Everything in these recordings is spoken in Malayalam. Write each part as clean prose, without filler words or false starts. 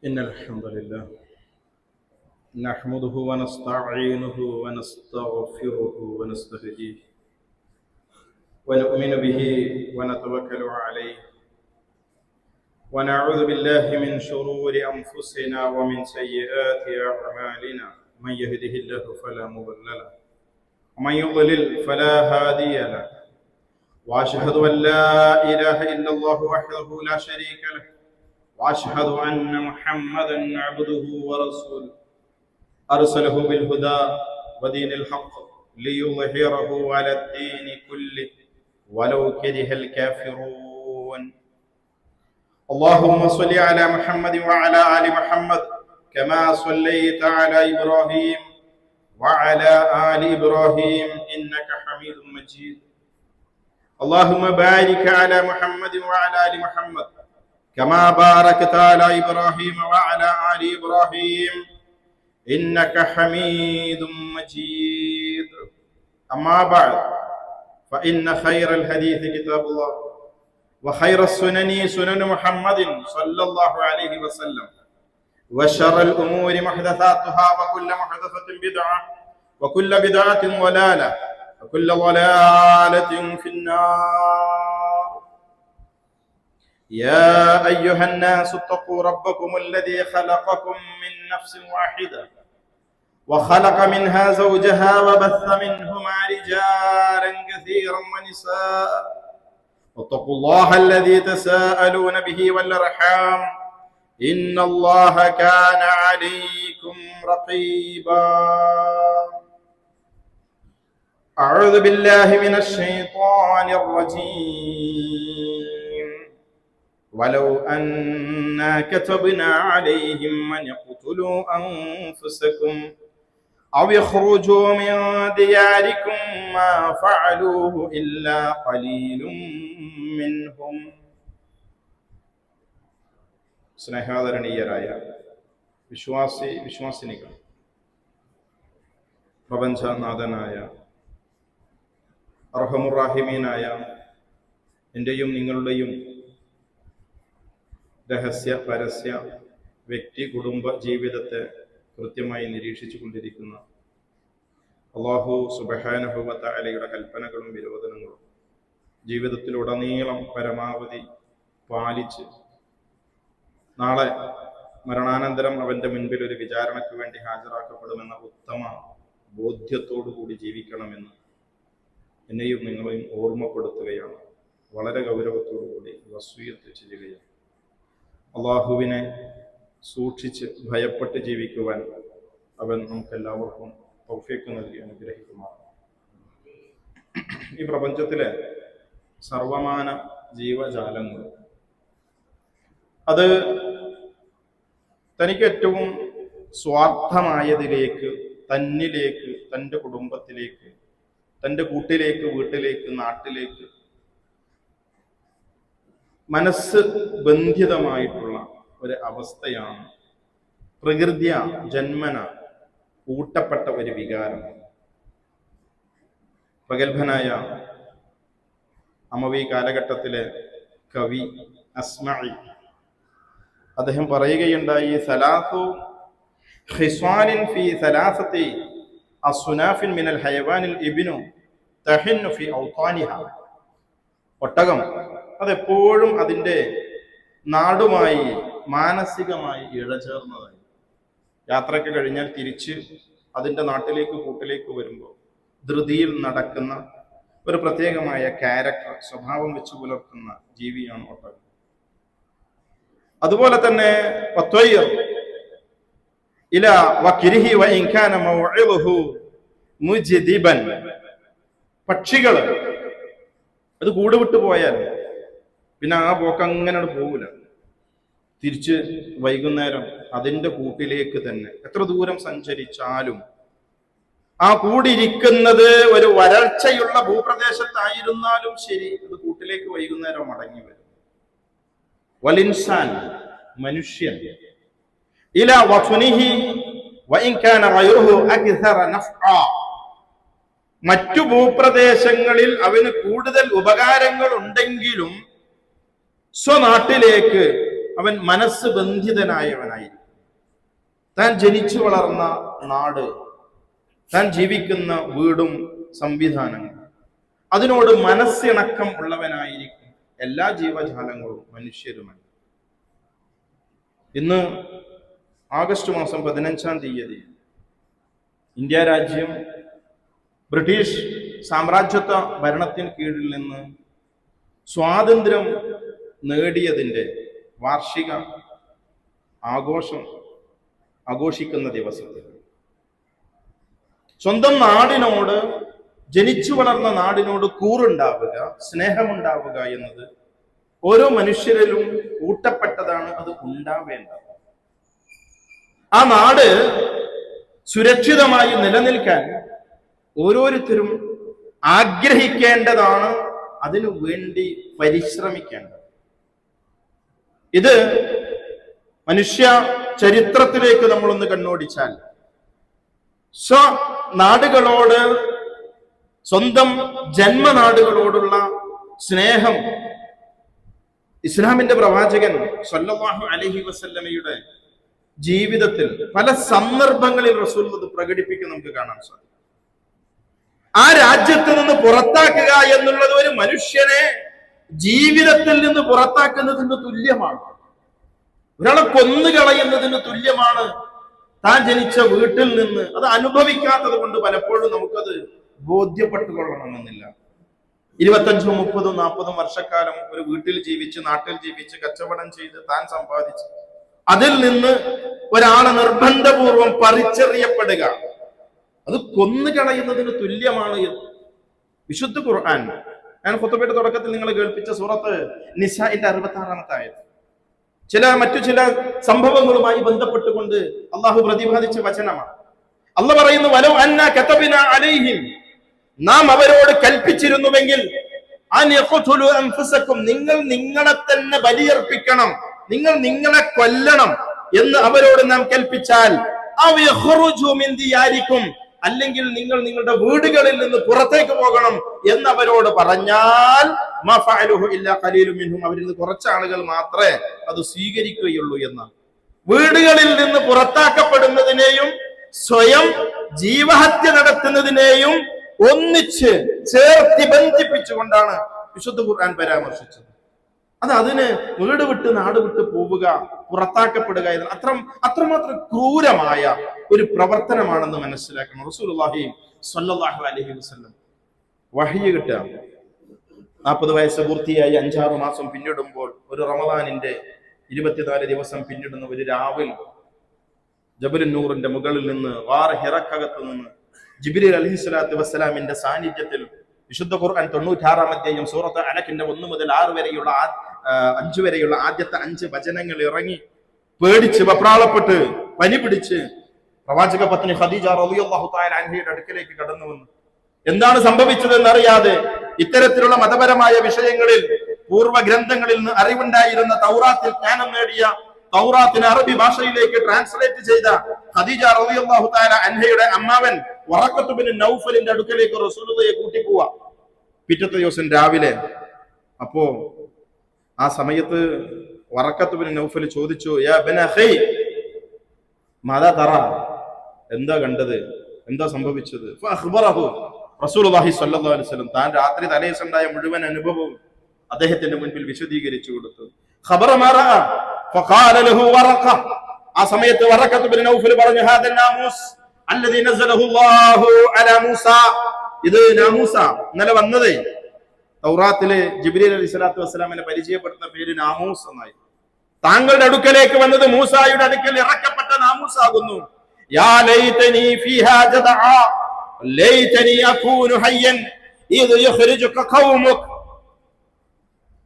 إن الحمد لله نحمده ونستعينه ونستغفره ونستهديه ونؤمن به ونتوكل عليه ونعوذ بالله من شرور أنفسنا ومن سيئات أعمالنا. من يهده الله فلا مضل له ومن يضلل فلا هادي له وأشهد أن لا إله إلا الله وحده لا شريك له وأشهد أن محمدا عبده ورسوله أرسله بالهدى ودين الحق ليظهره على الدين كله ولو كره الكافرون. اللهم صل على محمد وعلى آل محمد كما صليت على إبراهيم وعلى آل إبراهيم إنك حميد مجيد. اللهم بارك على محمد وعلى آل محمد كما باركت على إبراهيم وعلى آل إبراهيم إنك حميد مجيد. أما بعد فإن خير الحديث كتاب الله وخير السنن سنن محمد صلى الله عليه وسلم وشر الأمور محدثاتها وكل محدثة بدعة وكل بدعة ضلالة وكل ضلالة في النار. يا أيها الناس اتقوا ربكم الذي خلقكم من نفس واحدة وخلق منها زوجها وبث منهما رجالا كثيرا ونساء واتقوا الله الذي تساءلون به والأرحام إن الله كان عليكم رقيبا. أعوذ بالله من الشيطان الرجيم. ولو أنا كتبنا عليهم أن يقتلوا أنفسكم أو يخرجوا من دياركم ما فعلوه إلا قليل منهم. സ്നേഹാദരണീയരായ വിശ്വാസിനികൾ, പ്രപഞ്ചനാഥനായ അർഹമുറാഹിമീനായ എൻ്റെയും നിങ്ങളുടെയും രഹസ്യ പരസ്യ വ്യക്തി കുടുംബ ജീവിതത്തെ കൃത്യമായി നിരീക്ഷിച്ചു കൊണ്ടിരിക്കുന്ന അല്ലാഹു സുബ്ഹാനഹു വ തആലയുടെ കൽപ്പനകളും വിരോധനങ്ങളും ജീവിതത്തിലുടനീളം പരമാവധി പാലിച്ച് നാളെ മരണാനന്തരം അവന്റെ മുൻപിൽ ഒരു വിചാരണയ്ക്ക് വേണ്ടി ഹാജരാക്കപ്പെടുമെന്ന ഉത്തമ ബോധ്യത്തോടുകൂടി ജീവിക്കണമെന്ന് എന്നെയും നിങ്ങളെയും ഓർമ്മപ്പെടുത്തുകയാണ്. വളരെ ഗൗരവത്തോടുകൂടി വസിയ്യത്ത് ചെയ്യുകയാണ്. അള്ളാഹുവിനെ സൂക്ഷിച്ച് ഭയപ്പെട്ട് ജീവിക്കുവാൻ അവൻ നമുക്കെല്ലാവർക്കും തൗഫീഖ് നൽകി അനുഗ്രഹിക്കുമാറാണ്. ഈ പ്രപഞ്ചത്തിലെ സർവമാന ജീവജാലങ്ങൾ അത് തനിക്ക് ഏറ്റവും സ്വാർത്ഥമായതിലേക്ക്, തന്നിലേക്ക്, തൻ്റെ കുടുംബത്തിലേക്ക്, തൻ്റെ കൂട്ടിലേക്ക്, വീട്ടിലേക്ക്, നാട്ടിലേക്ക് മനസ്സ് ബന്ധിതമായിട്ടുള്ള ഒരു അവസ്ഥയാണ് പ്രകൃതിയ ജന്മന ഊട്ടപ്പെട്ട ഒരു വികാരം. പ്രഗത്ഭനായ അമവി കാലഘട്ടത്തിലെ കവി അസ്മഈ അദ്ദേഹം പറയുകയുണ്ടായി, സലാസു ഖിസ്വാലിൻ ഫീ സലാസത്തി അസ്സുനാഫിൻ മിനൽ ഹയവാനിൽ ഇബ്നു തഹിന്നു ഫീ ഔതാനിഹ. ഒട്ടകം അതെപ്പോഴും അതിൻ്റെ നാടുമായി മാനസികമായി ഇഴചേർന്നതായി. യാത്രയ്ക്ക് കഴിഞ്ഞാൽ തിരിച്ച് അതിൻ്റെ നാട്ടിലേക്ക്, കൂട്ടിലേക്ക് വരുമ്പോൾ ധൃതിയിൽ നടക്കുന്ന ഒരു പ്രത്യേകമായ ക്യാരക്ടർ, സ്വഭാവം വെച്ച് പുലർത്തുന്ന ജീവിയാണ് ഒട്ടകം. അതുപോലെ തന്നെ പക്ഷികള് അത് കൂട് വിട്ടു പോയാൽ പിന്നെ ആ പോക്ക് അങ്ങനെ പോകില്ല. തിരിച്ച് വൈകുന്നേരം അതിൻ്റെ കൂട്ടിലേക്ക് തന്നെ എത്ര ദൂരം സഞ്ചരിച്ചാലും ആ കൂടിരിക്കുന്നത് ഒരു വരൾച്ചയുള്ള ഭൂപ്രദേശത്തായിരുന്നാലും ശരി, അത് കൂട്ടിലേക്ക് വൈകുന്നേരം മടങ്ങി വരും. വലിൻസാൻ മനുഷ്യൻ ഇലാ വഫനിഹി വഇൻ കാന ഗൈറുഹു അക്സറ നഫ്ആ. മറ്റു ഭൂപ്രദേശങ്ങളിൽ അവന് കൂടുതൽ ഉപകാരങ്ങൾ ഉണ്ടെങ്കിലും സ്വനാട്ടിലേക്ക് അവൻ മനസ്സ് ബന്ധിതനായവനായിരിക്കും. താൻ ജനിച്ചു വളർന്ന നാട്, താൻ ജീവിക്കുന്ന വീടും സംവിധാനങ്ങളും, അതിനോട് മനസ്സിണക്കം ഉള്ളവനായിരിക്കും എല്ലാ ജീവജാലങ്ങളും മനുഷ്യരുമാണ്. ഇന്ന് ആഗസ്റ്റ് മാസം 15-ാം തീയതി ഇന്ത്യ രാജ്യം ബ്രിട്ടീഷ് സാമ്രാജ്യത്വ ഭരണത്തിന് കീഴിൽ നിന്ന് സ്വാതന്ത്ര്യം നേടിയതിൻ്റെ വാർഷിക ആഘോഷിക്കുന്ന ദിവസത്തിൽ സ്വന്തം നാടിനോട്, ജനിച്ചു വളർന്ന നാടിനോട് കൂറുണ്ടാവുക, സ്നേഹമുണ്ടാവുക എന്നത് ഓരോ മനുഷ്യരിലും ഊട്ടപ്പെട്ടതാണ്. അത് ഉണ്ടാവേണ്ടത്. ആ നാട് സുരക്ഷിതമായി നിലനിൽക്കാൻ ഓരോരുത്തരും ആഗ്രഹിക്കേണ്ടതാണ്, അതിനു വേണ്ടി പരിശ്രമിക്കേണ്ടത്. ഇത് മനുഷ്യ ചരിത്രത്തിലേക്ക് നമ്മളൊന്ന് കണ്ണോടിച്ചാൽ നാടുകളോട്, സ്വന്തം ജന്മനാടുകളോടുള്ള സ്നേഹം ഇസ്ലാമിന്റെ പ്രവാചകൻ സ്വല്ലല്ലാഹു അലൈഹി വസല്ലമയുടെ ജീവിതത്തിൽ പല സന്ദർഭങ്ങളിൽ റസൂൽ അത് പ്രകടിപ്പിക്കും നമുക്ക് കാണാൻ സാധിക്കും. ആ രാജ്യത്ത് നിന്ന് പുറത്താക്കുക എന്നുള്ളത് ഒരു മനുഷ്യനെ ജീവിതത്തിൽ നിന്ന് പുറത്താക്കുന്നതിന് തുല്യമാണ്. ഒരാളെ കൊന്നുകളയുന്നതിന് തുല്യമാണ് താൻ ജനിച്ച വീട്ടിൽ നിന്ന്. അത് അനുഭവിക്കാത്തത് കൊണ്ട് പലപ്പോഴും നമുക്കത് ബോധ്യപ്പെട്ടുകൊള്ളണമെന്നില്ല. 25, 30, 40 വർഷക്കാലം ഒരു വീട്ടിൽ ജീവിച്ച്, നാട്ടിൽ ജീവിച്ച്, കച്ചവടം ചെയ്ത് താൻ സമ്പാദിച്ച് അതിൽ നിന്ന് ഒരാളെ നിർബന്ധപൂർവം പറിച്ചെറിയപ്പെടുക, അത് കൊന്നുകളയുന്നതിന് തുല്യമാണ്. വിശുദ്ധ ഖുർആൻ, ഞാൻ ഖുതുബയുടെ തുടക്കത്തിൽ നിങ്ങൾ കേൾപ്പിച്ച സൂറത്ത് നിസാഇന്റെ 66-ാമത്തെ ആയത്ത്, മറ്റു ചില സംഭവങ്ങളുമായി ബന്ധപ്പെട്ടുകൊണ്ട് അള്ളാഹു പ്രതിപാദിച്ച വചനമാണ്. അള്ളാഹു പറയുന്നു, വലൗ അന്നാ കതബ്നാ അലൈഹിം, നാം അവരോട് കൽപ്പിച്ചിരുന്നുവെങ്കിൽ, അൻ യഖ്തുലു അൻഫുസകും, നിങ്ങൾ നിങ്ങളെ തന്നെ ബലിയർപ്പിക്കണം, നിങ്ങൾ നിങ്ങളെ കൊല്ലണം എന്ന് അവരോട് നാം കൽപ്പിച്ചാൽ, അവ യഖ്റുജു മിൻ ദിയാരിക്കും, അല്ലെങ്കിൽ നിങ്ങൾ നിങ്ങളുടെ വീടുകളിൽ നിന്ന് പുറത്തേക്ക് പോകണം എന്ന് അവരോട് പറഞ്ഞാൽ, മാ ഫഅലുഹു ഇല്ലാ ഖലീലുൻ മിൻഹും, അവരിൽ നിന്ന് കുറച്ച് ആളുകൾ മാത്രമേ അത് സ്വീകരിക്കുകയുള്ളൂ എന്നാണ്. വീടുകളിൽ നിന്ന് പുറത്താക്കപ്പെടുന്നതിനെയും സ്വയം ജീവഹത്യ നടത്തുന്നതിനെയും ഒന്നിച്ച് ചേർത്തി ബന്ധിപ്പിച്ചുകൊണ്ടാണ് വിശുദ്ധ ഖുർആൻ പരാമർശിച്ചത്. അതിന് വീട് വിട്ട് നാട് വിട്ട് പോവുക, പുറത്താക്കപ്പെടുക എന്ന അത്രമാത്രം ക്രൂരമായ ഒരു പ്രവർത്തനമാണെന്ന് മനസ്സിലാക്കണം. റസൂലുള്ളാഹി സ്വല്ലല്ലാഹു അലൈഹി വസല്ലം വഹ്യ് കിട്ടുക 40 വയസ്സ് പൂർത്തിയായി 5-6 മാസം പിന്നിടുമ്പോൾ, ഒരു റമദാനിന്റെ 24 ദിവസം പിന്നിടുന്ന ഒരു രാവിൽ ജബലുൻ നൂറിന്റെ മുകളിൽ നിന്ന്, ഹിറക്കകത്ത് നിന്ന് ജിബ്രീൽ അലൈഹിസ്സലാത്തു വസ്സലാമിന്റെ സാന്നിധ്യത്തിൽ വിശുദ്ധ ഖുർആൻ 96-ാം അധ്യായം സൂറത്ത് അലക്കിന്റെ 1 മുതൽ 6 വരെയുള്ള 5 വരെയുള്ള ആദ്യത്തെ 5 വചനങ്ങൾ ഇറങ്ങി പേടിച്ച് വെപ്രാളപ്പെട്ട് പനി പിടിച്ച് പ്രവാചക പത്നി ഖദീജ റളിയല്ലാഹു തആല അൻഹയുടെ അടുക്കലേക്ക് കടന്നു വന്നു. എന്താണ് സംഭവിച്ചതെന്ന് അറിയാതെ ഇത്തരത്തിലുള്ള മതപരമായ വിഷയങ്ങളിൽ പൂർവ്വ ഗ്രന്ഥങ്ങളിൽ നിന്ന് അറിവുണ്ടായിരുന്ന, തൗറാത്തിൽ ജ്ഞാനം നേടിയ, തൗറാത്തിനെ അറബി ഭാഷയിലേക്ക് ട്രാൻസ്ലേറ്റ് ചെയ്ത ഖദീജ റളിയല്ലാഹു തആല അൻഹയുടെ അമ്മാവൻ വറഖത്ത് ബിൻ നൗഫലിന്റെ അടുക്കലേക്ക് റസൂലുള്ളാഹിയെ കൂട്ടിപ്പോവാ. പിറ്റത്തെ ദിവസം രാവിലെ, അപ്പോ ആ സമയത്ത് വറഖത്ത് ബിൻ നൗഫൽ ചോദിച്ചു, യാ ബന ഖൈ മാദാ തറ, എന്താ കണ്ടത്, എന്താ സംഭവിച്ചത്? ഫഅഖ്ബറഹു റസൂലുള്ളാഹി സ്വല്ലല്ലാഹു അലൈഹി വസല്ലം താൻ രാത്രി തലേസുണ്ടായ മുഴുവൻ അനുഭവവും അദ്ദേഹത്തിന്റെ മുൻപിൽ വിശദീകരിച്ചു കൊടുത്തു. ഖബറ മാ റഅ ഫഖാല ലഹു വറഖ, ആ സമയത്ത് വറഖത്ത് ബിൻ നൗഫൽ പറഞ്ഞു, ഹാദ നാമൂസ് അല്ലദീ നസലഹു അല്ലാഹു അലാ മൂസ, ഇത് നാമൂസ, ഇന്നലെ വന്നതേ തൗറാത്തിലെ ജിബ്രീൽ അലൈഹിസ്സലാത്തു വസ്സലാമിനെ പരിചയപ്പെടുത്തുന്ന പേര് നാമൂസ് എന്നായി. താങ്കളുടെ അടുക്കലേക്ക് വന്നത് മൂസായുടെ അടുക്കൽ ഇറക്കപ്പെട്ട നാമൂസ് ആകുന്നു. യാ ലൈതനി ഫീഹാ ജദഅ ലൈതനി അകൂനു ഹയ്യൻ ഇദ് യഖ്റുജുക ഖൗമുക.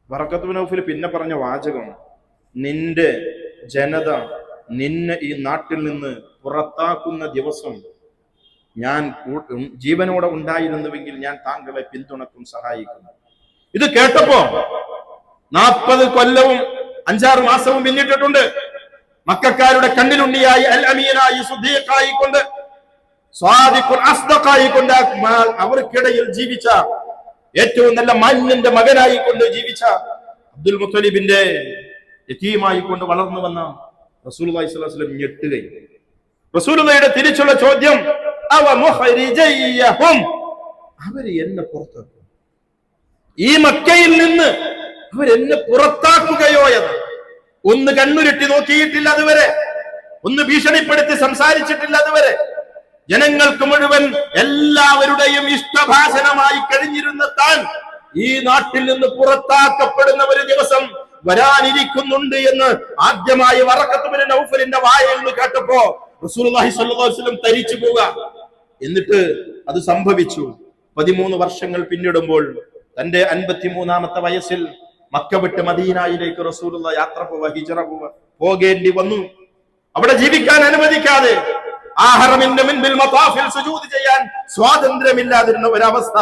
വറഖത്ത് ബിൻ നൗഫൽ പിന്നെ പറഞ്ഞ വാചകം, നിന്റെ ജനത നിന്നെ ഈ നാട്ടിൽ നിന്ന് പുറത്താക്കുന്ന ദിവസം ഞാൻ ജീവനോടെ ഉണ്ടായിരുന്നുവെങ്കിൽ ഞാൻ താങ്കളെ പിന്തുണക്കും, സഹായിക്കും. ഇത് കേട്ടപ്പോ 40 കൊല്ലവും 5-6 മാസവും പിന്നിട്ടിട്ടുണ്ട്. മക്കക്കാരുടെ കണ്ണിലുണ്ണിയായി, അൽ അമീനായി, സുദ്ദീഖായിക്കൊണ്ട്, സ്വാദിഖുൽ അസ്ദഖായിക്കൊണ്ട് അവർക്കിടയിൽ ജീവിച്ച, ഏറ്റവും നല്ല മാന്യന്റെ മകനായിക്കൊണ്ട് ജീവിച്ച അബ്ദുൽ മുത്തലിബിന്റെ യതീമായി കൊണ്ട് വളർന്നു വന്ന റസൂലുള്ളാഹി സ്വല്ലല്ലാഹു അലൈഹി വസല്ലം ഞെട്ടുകയും റസൂലുള്ളാഹിയുടെ തിരിച്ചുള്ള ചോദ്യം, അവ മുഖരിജയ്യഹും, അവര് എന്നെ പുറത്താക്കും, ഈ മക്കയിൽ നിന്ന് അവരെന്നെ പുറത്താക്കുകയോ എന്ന്. ഒന്ന് കണ്ണുരുട്ടി നോക്കിയിട്ടില്ല അതുവരെ, ഒന്ന് ഭീഷണിപ്പെടുത്തി സംസാരിച്ചിട്ടില്ല അതുവരെ. ജനങ്ങൾക്ക് മുഴുവൻ എല്ലാവരുടെയും ഇഷ്ടഭാഷണമായി കഴിഞ്ഞിരുന്ന താൻ ഈ നാട്ടിൽ നിന്ന് പുറത്താക്കപ്പെടുന്ന ഒരു ദിവസം വരാനിരിക്കുന്നുണ്ട് എന്ന് ആദ്യമായി വറഖത്ത് ബിൻ നൗഫലിന്റെ വായിൽ നിന്ന് കേട്ടപ്പോ റസൂലുള്ളാഹി സ്വല്ലല്ലാഹു അലൈഹി വസല്ലം തരിച്ചു പോവുക. എന്നിട്ട് അത് സംഭവിച്ചു. 13 വർഷങ്ങൾ പിന്നിടുമ്പോൾ തന്റെ 53ാമത്തെ വയസ്സിൽ മക്ക വിട്ട് മദീനയിലേക്ക് റസൂലുള്ളാഹി യാത്ര പോവുക, ഹിജ്റ പോകേണ്ടി വന്നു. അവിടെ ജീവിക്കാൻ അനുവദിക്കാതെ ആ ഹറമിന്റെ മുൻപിൽ മതാഫിൽ സുജൂദ് ചെയ്യാൻ സ്വാതന്ത്ര്യമില്ലാതിരുന്ന ഒരവസ്ഥ,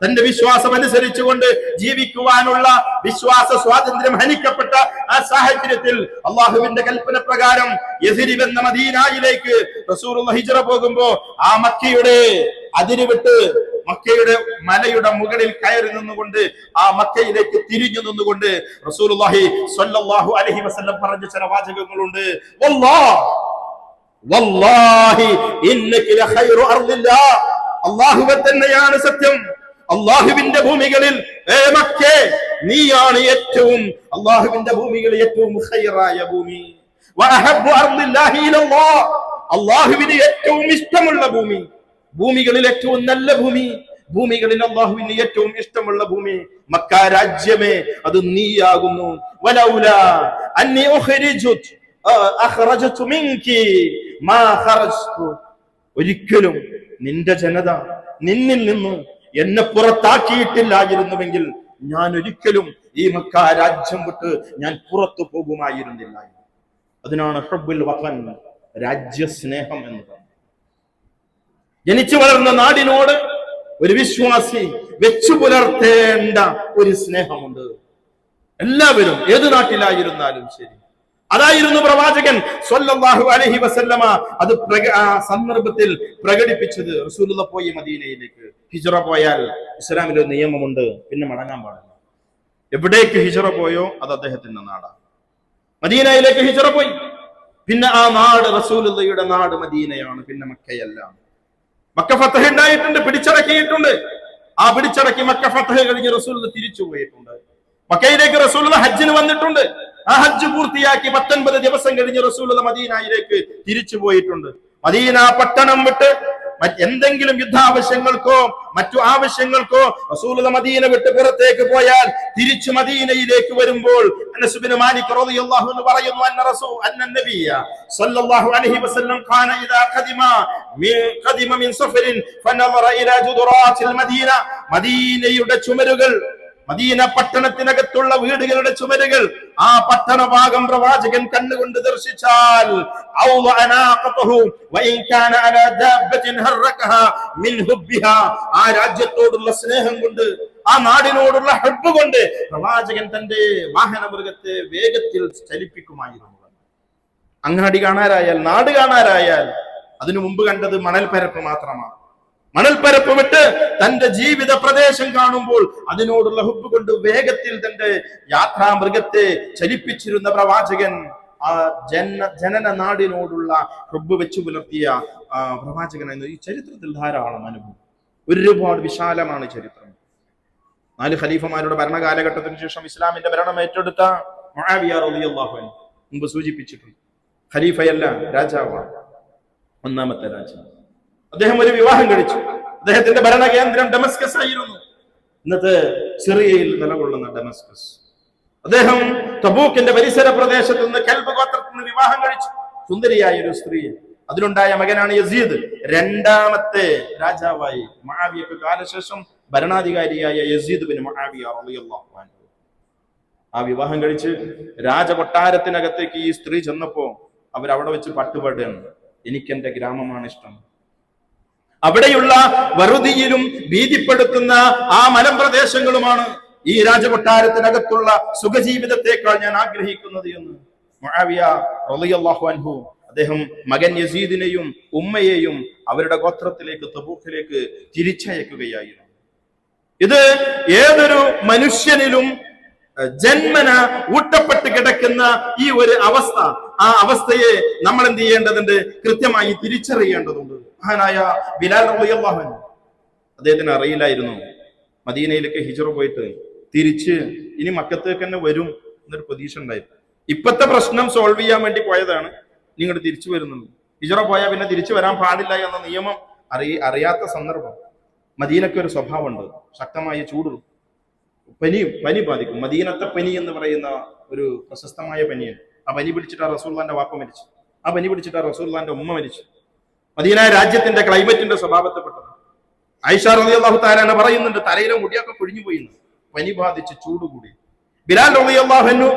തന്റെ വിശ്വാസം അനുസരിച്ചുകൊണ്ട് ജീവിക്കുവാനുള്ള വിശ്വാസ സ്വാതന്ത്ര്യം ഹനിക്കപ്പെട്ട ആ സാഹചര്യത്തിൽ അള്ളാഹുവിന്റെ കൽപ്പന പ്രകാരം യസ്രിബ് എന്ന മദീനയിലേക്ക് റസൂലുള്ളാഹി ഹിജ്റ പോകുമ്പോ ആ മക്കയുടെ അതിര് വിട്ട് മക്കയുടെ മലയുടെ മുകളിൽ കയറി നിന്നുകൊണ്ട് ആ മക്കയിലേക്ക് തിരിഞ്ഞു നിന്നുകൊണ്ട് റസൂലുള്ളാഹി സ്വല്ലല്ലാഹു അലൈഹി വസല്ലം പറഞ്ഞ ചില വാചകങ്ങളുണ്ട്. വല്ലാഹി ഇന്നക ലഖൈറു അർദില്ലാഹ്, അല്ലാഹുവേ തന്നെയാണ് സത്യം, അല്ലാഹുവിന്റെ ഭൂമികളിൽ മക്കേ നീയാണ് ഏറ്റവും, അല്ലാഹുവിന്റെ ഭൂമികളിൽ ഏറ്റവും ഖൈറായ ഭൂമി. വഅഹബ്ബു അർദില്ലാഹി ഇലല്ലാഹ്, അല്ലാഹുവിന് ഏറ്റവും ഇഷ്ടമുള്ള ഭൂമി, ഭൂമികളിൽ ഏറ്റവും നല്ല ഭൂമി, ഭൂമികളിൽ അല്ലാഹുവിന് ഏറ്റവും ഇഷ്ടമുള്ള ഭൂമി മക്ക രാജ്യമേ, അത് നീയാകുന്നു. വലൗലാ അന്നി അഖ്റജതു മിൻകി മാ ഖറജ്തു, ഒരിക്കലും നിന്റെ ജനത നിന്നിൽ നിന്ന് എന്നെ പുറത്താക്കിയിട്ടില്ലായിരുന്നുവെങ്കിൽ ഞാൻ ഒരിക്കലും ഈ മക്ക രാജ്യം വിട്ട് ഞാൻ പുറത്തു പോകുമായിരുന്നില്ല. അതിനാണ് ഹുബ്ബുൽ വതൻ, രാജ്യസ്നേഹം എന്ന് പറയുന്നത്. ജനിച്ചു വളർന്ന നാടിനോട് ഒരു വിശ്വാസി വെച്ചു പുലർത്തേണ്ട ഒരു സ്നേഹമുണ്ട്. എല്ലാവരും ഏത് നാട്ടിലായിരുന്നാലും ശരി, അതായിരുന്നു പ്രവാചകൻ സ്വല്ലല്ലാഹു അലൈഹി വസല്ലമ അത് സന്ദർഭത്തിൽ പ്രകടിപ്പിച്ചത്. റസൂലുള്ളാഹി പോയി മദീനയിലേക്ക്. ഹിജ്റ പോയാൽ ഇസ്ലാമിലെ ഒരു നിയമമുണ്ട്, പിന്നെ മടങ്ങാൻ പാടില്ല. എവിടേക്ക് ഹിജ്റ പോയോ അത് അദ്ദേഹത്തിന്റെ നാടാണ്. മദീനയിലേക്ക് ഹിജ്റ പോയി, പിന്നെ ആ നാട് റസൂലുള്ളാഹിയുടെ നാട് മദീനയാണ്, പിന്നെ മക്കയല്ല. മക്ക ഫതഹ് ഉണ്ടായിട്ടുണ്ട്, പിടിച്ചടക്കിയിട്ടുണ്ട്. ആ പിടിച്ചടക്കി മക്ക ഫതഹ് കഴിഞ്ഞ് റസൂലുള്ളാഹി തിരിച്ചു പോയിട്ടുണ്ട്. മക്കയിലേക്ക് റസൂലുള്ളാഹി ഹജ്ജിന് വന്നിട്ടുണ്ട്. ആ ഹജ്ജ് പൂർത്തിയാക്കി 19 ദിവസം കഴിഞ്ഞ് റസൂലുള്ളാഹി മദീനയിലേക്ക് തിരിച്ചു പോയിട്ടുണ്ട്. മദീന പട്ടണം വിട്ട് എന്തെങ്കിലും യുദ്ധാവശ്യങ്ങൾക്കോ മറ്റു ആവശ്യങ്ങൾക്കോ റസൂലുള്ളാഹി മദീന വിട്ട് പുറത്തേക്ക് പോയാൽ തിരിച്ചു മദീനയിലേക്ക് വരുമ്പോൾ അനസ് ഇബ്നു മാലിക് റളിയല്ലാഹു അൻഹു പറയുന്നു, അന്ന നബിയ സ്വല്ലല്ലാഹു അലൈഹി വസല്ലം കാന ഇദാ ഖദിമ മിൻ സഫരിൻ ഫനദറ ഇലാ ജുദറാത്തിൽ മദീന, മദീനയുടെ ചുമരുകൾ, മദീന പട്ടണത്തിനകത്തുള്ള വീടുകളുടെ ചുമരുകൾ, ആ പട്ടണ ഭാഗം പ്രവാചകൻ കണ്ണുകൊണ്ട് ദർശിച്ചാൽ ആ രാജ്യത്തോടുള്ള സ്നേഹം കൊണ്ട്, ആ നാടിനോടുള്ള ഹബ്ബ് കൊണ്ട് പ്രവാചകൻ തന്റെ വാഹന മൃഗത്തെ വേഗത്തിൽ ചലിപ്പിക്കുമായിരുന്നു. അങ്ങാടി കാണാനായാൽ, നാട് കാണാനായാൽ അതിനു മുമ്പ് കണ്ടത് മണൽപ്പരപ്പ് മാത്രമാണ്. മണൽപ്പരപ്പ് വിട്ട് തന്റെ ജീവിത പ്രദേശം കാണുമ്പോൾ അതിനോടുള്ള ഹുബ്ബ് കൊണ്ട് വേഗത്തിൽ തന്റെ യാത്രാ മൃഗത്തെ ചലിപ്പിച്ചിരുന്ന പ്രവാചകൻ ആ ജനന നാടിനോടുള്ള ഹുബ്ബ് വെച്ചു പുലർത്തിയ പ്രവാചകനായിരുന്നു. ഈ ചരിത്രത്തിൽ ധാരാളം അനുഭവം, ഒരുപാട് വിശാലമാണ് ചരിത്രം. 4 ഖലീഫമാരുടെ ഭരണകാലഘട്ടത്തിന് ശേഷം ഇസ്ലാമിന്റെ ഭരണം ഏറ്റെടുത്ത മുആവിയ റളിയല്ലാഹു അൻഹു മുമ്പ് സൂചിപ്പിച്ചിട്ടുണ്ട്. ഖലീഫയല്ല, രാജാവാണ്, 1ാമത്തെ രാജാവ്. അദ്ദേഹം ഒരു വിവാഹം കഴിച്ചു. അദ്ദേഹത്തിന്റെ ഭരണകേന്ദ്രം ഡമസ്കസ് ആയിരുന്നു, ഇന്നത്തെ സിറിയയിൽ നിലകൊള്ളുന്ന ഡമസ്കസ്. അദ്ദേഹം തബൂക്കിന്റെ പരിസര പ്രദേശത്ത് നിന്ന് കൽബ് ഗോത്രത്തിൽ നിന്ന് വിവാഹം കഴിച്ചു, സുന്ദരിയായ ഒരു സ്ത്രീ. അതിലുണ്ടായ മകനാണ് യസീദ്, 2ാമത്തെ രാജാവായി മുആവിയക്ക് കാലശേഷം ഭരണാധികാരിയായ യസീദ് ബിൻ മുആവിയ റളിയല്ലാഹു അൻഹു. ആ വിവാഹം കഴിച്ച് രാജകൊട്ടാരത്തിനകത്തേക്ക് ഈ സ്ത്രീ ചെന്നപ്പോ അവരവിടെ വെച്ച് പട്ടുപാടുകയാണ്, എനിക്കെന്റെ ഗ്രാമമാണ് ഇഷ്ടം, അവിടെയുള്ള വറുതിയിലും ഭീതിപ്പെടുത്തുന്ന ആ മലമ്പ്രദേശങ്ങളുമാണ് ഈ രാജകൊട്ടാരത്തിനകത്തുള്ള സുഖജീവിതത്തെക്കാൾ ഞാൻ ആഗ്രഹിക്കുന്നത് എന്ന് മുആവിയ റളിയല്ലാഹു അൻഹു അദ്ദേഹം മകൻ യസീദിനെയും ഉമ്മയെയും അവരുടെ ഗോത്രത്തിലേക്ക് തബൂക്കിലേക്ക് തിരിച്ചയക്കുകയായിരുന്നു. ഇത് ഏതൊരു മനുഷ്യനിലും ജന്മന ഊട്ടപ്പെട്ട് കിടക്കുന്ന ഈ ഒരു അവസ്ഥ, ആ അവസ്ഥയെ നമ്മൾ എന്ത് ചെയ്യേണ്ടതുണ്ട്? കൃത്യമായി തിരിച്ചറിയേണ്ടതുണ്ട്. മഹാനായ ബിലാൽ റളിയല്ലാഹു അൻഹു, അദ്ദേഹത്തിന് അറിയില്ലായിരുന്നു മദീനയിലേക്ക് ഹിജ്റ പോയിട്ട് തിരിച്ച് ഇനി മക്കത്തേക്ക് തന്നെ വരും എന്നൊരു പ്രതീക്ഷ ഉണ്ടായിരുന്നു. ഇപ്പത്തെ പ്രശ്നം സോൾവ് ചെയ്യാൻ വേണ്ടി പോയതാണ്, നിങ്ങൾ തിരിച്ചു വരുന്നുണ്ട്. ഹിജ്റ പോയാൽ പിന്നെ തിരിച്ചു വരാൻ പാടില്ല എന്ന നിയമം അറിയാത്ത സന്ദർഭം. മദീനയ്ക്ക് ഒരു സ്വഭാവമുണ്ട്, ശക്തമായ ചൂട്, പനി ബാധിക്കും. മദീനത്തെ പനി എന്ന് പറയുന്ന ഒരു പ്രശസ്തമായ പനിയാണ്. ആ പനി പിടിച്ചിട്ട് റസൂലുള്ളാഹിന്റെ വാപ്പ മരിച്ചു, ആ പനി പിടിച്ചിട്ട് റസൂലുള്ളാഹിന്റെ ഉമ്മ മരിച്ചു. മദീന രാജ്യത്തിന്റെ ക്ലൈമറ്റിന്റെ സ്വഭാവത്തെപ്പെട്ടത്. ആയിഷ റളിയല്ലാഹു തആല പറയുന്നുണ്ട്, തലയിലെ മുടിയൊക്കെ കൊഴിഞ്ഞു പോയി, പനി ബാധിച്ച് ചൂട് കൂടി. ബിലാൽ റളിയല്ലാഹു അൻഹു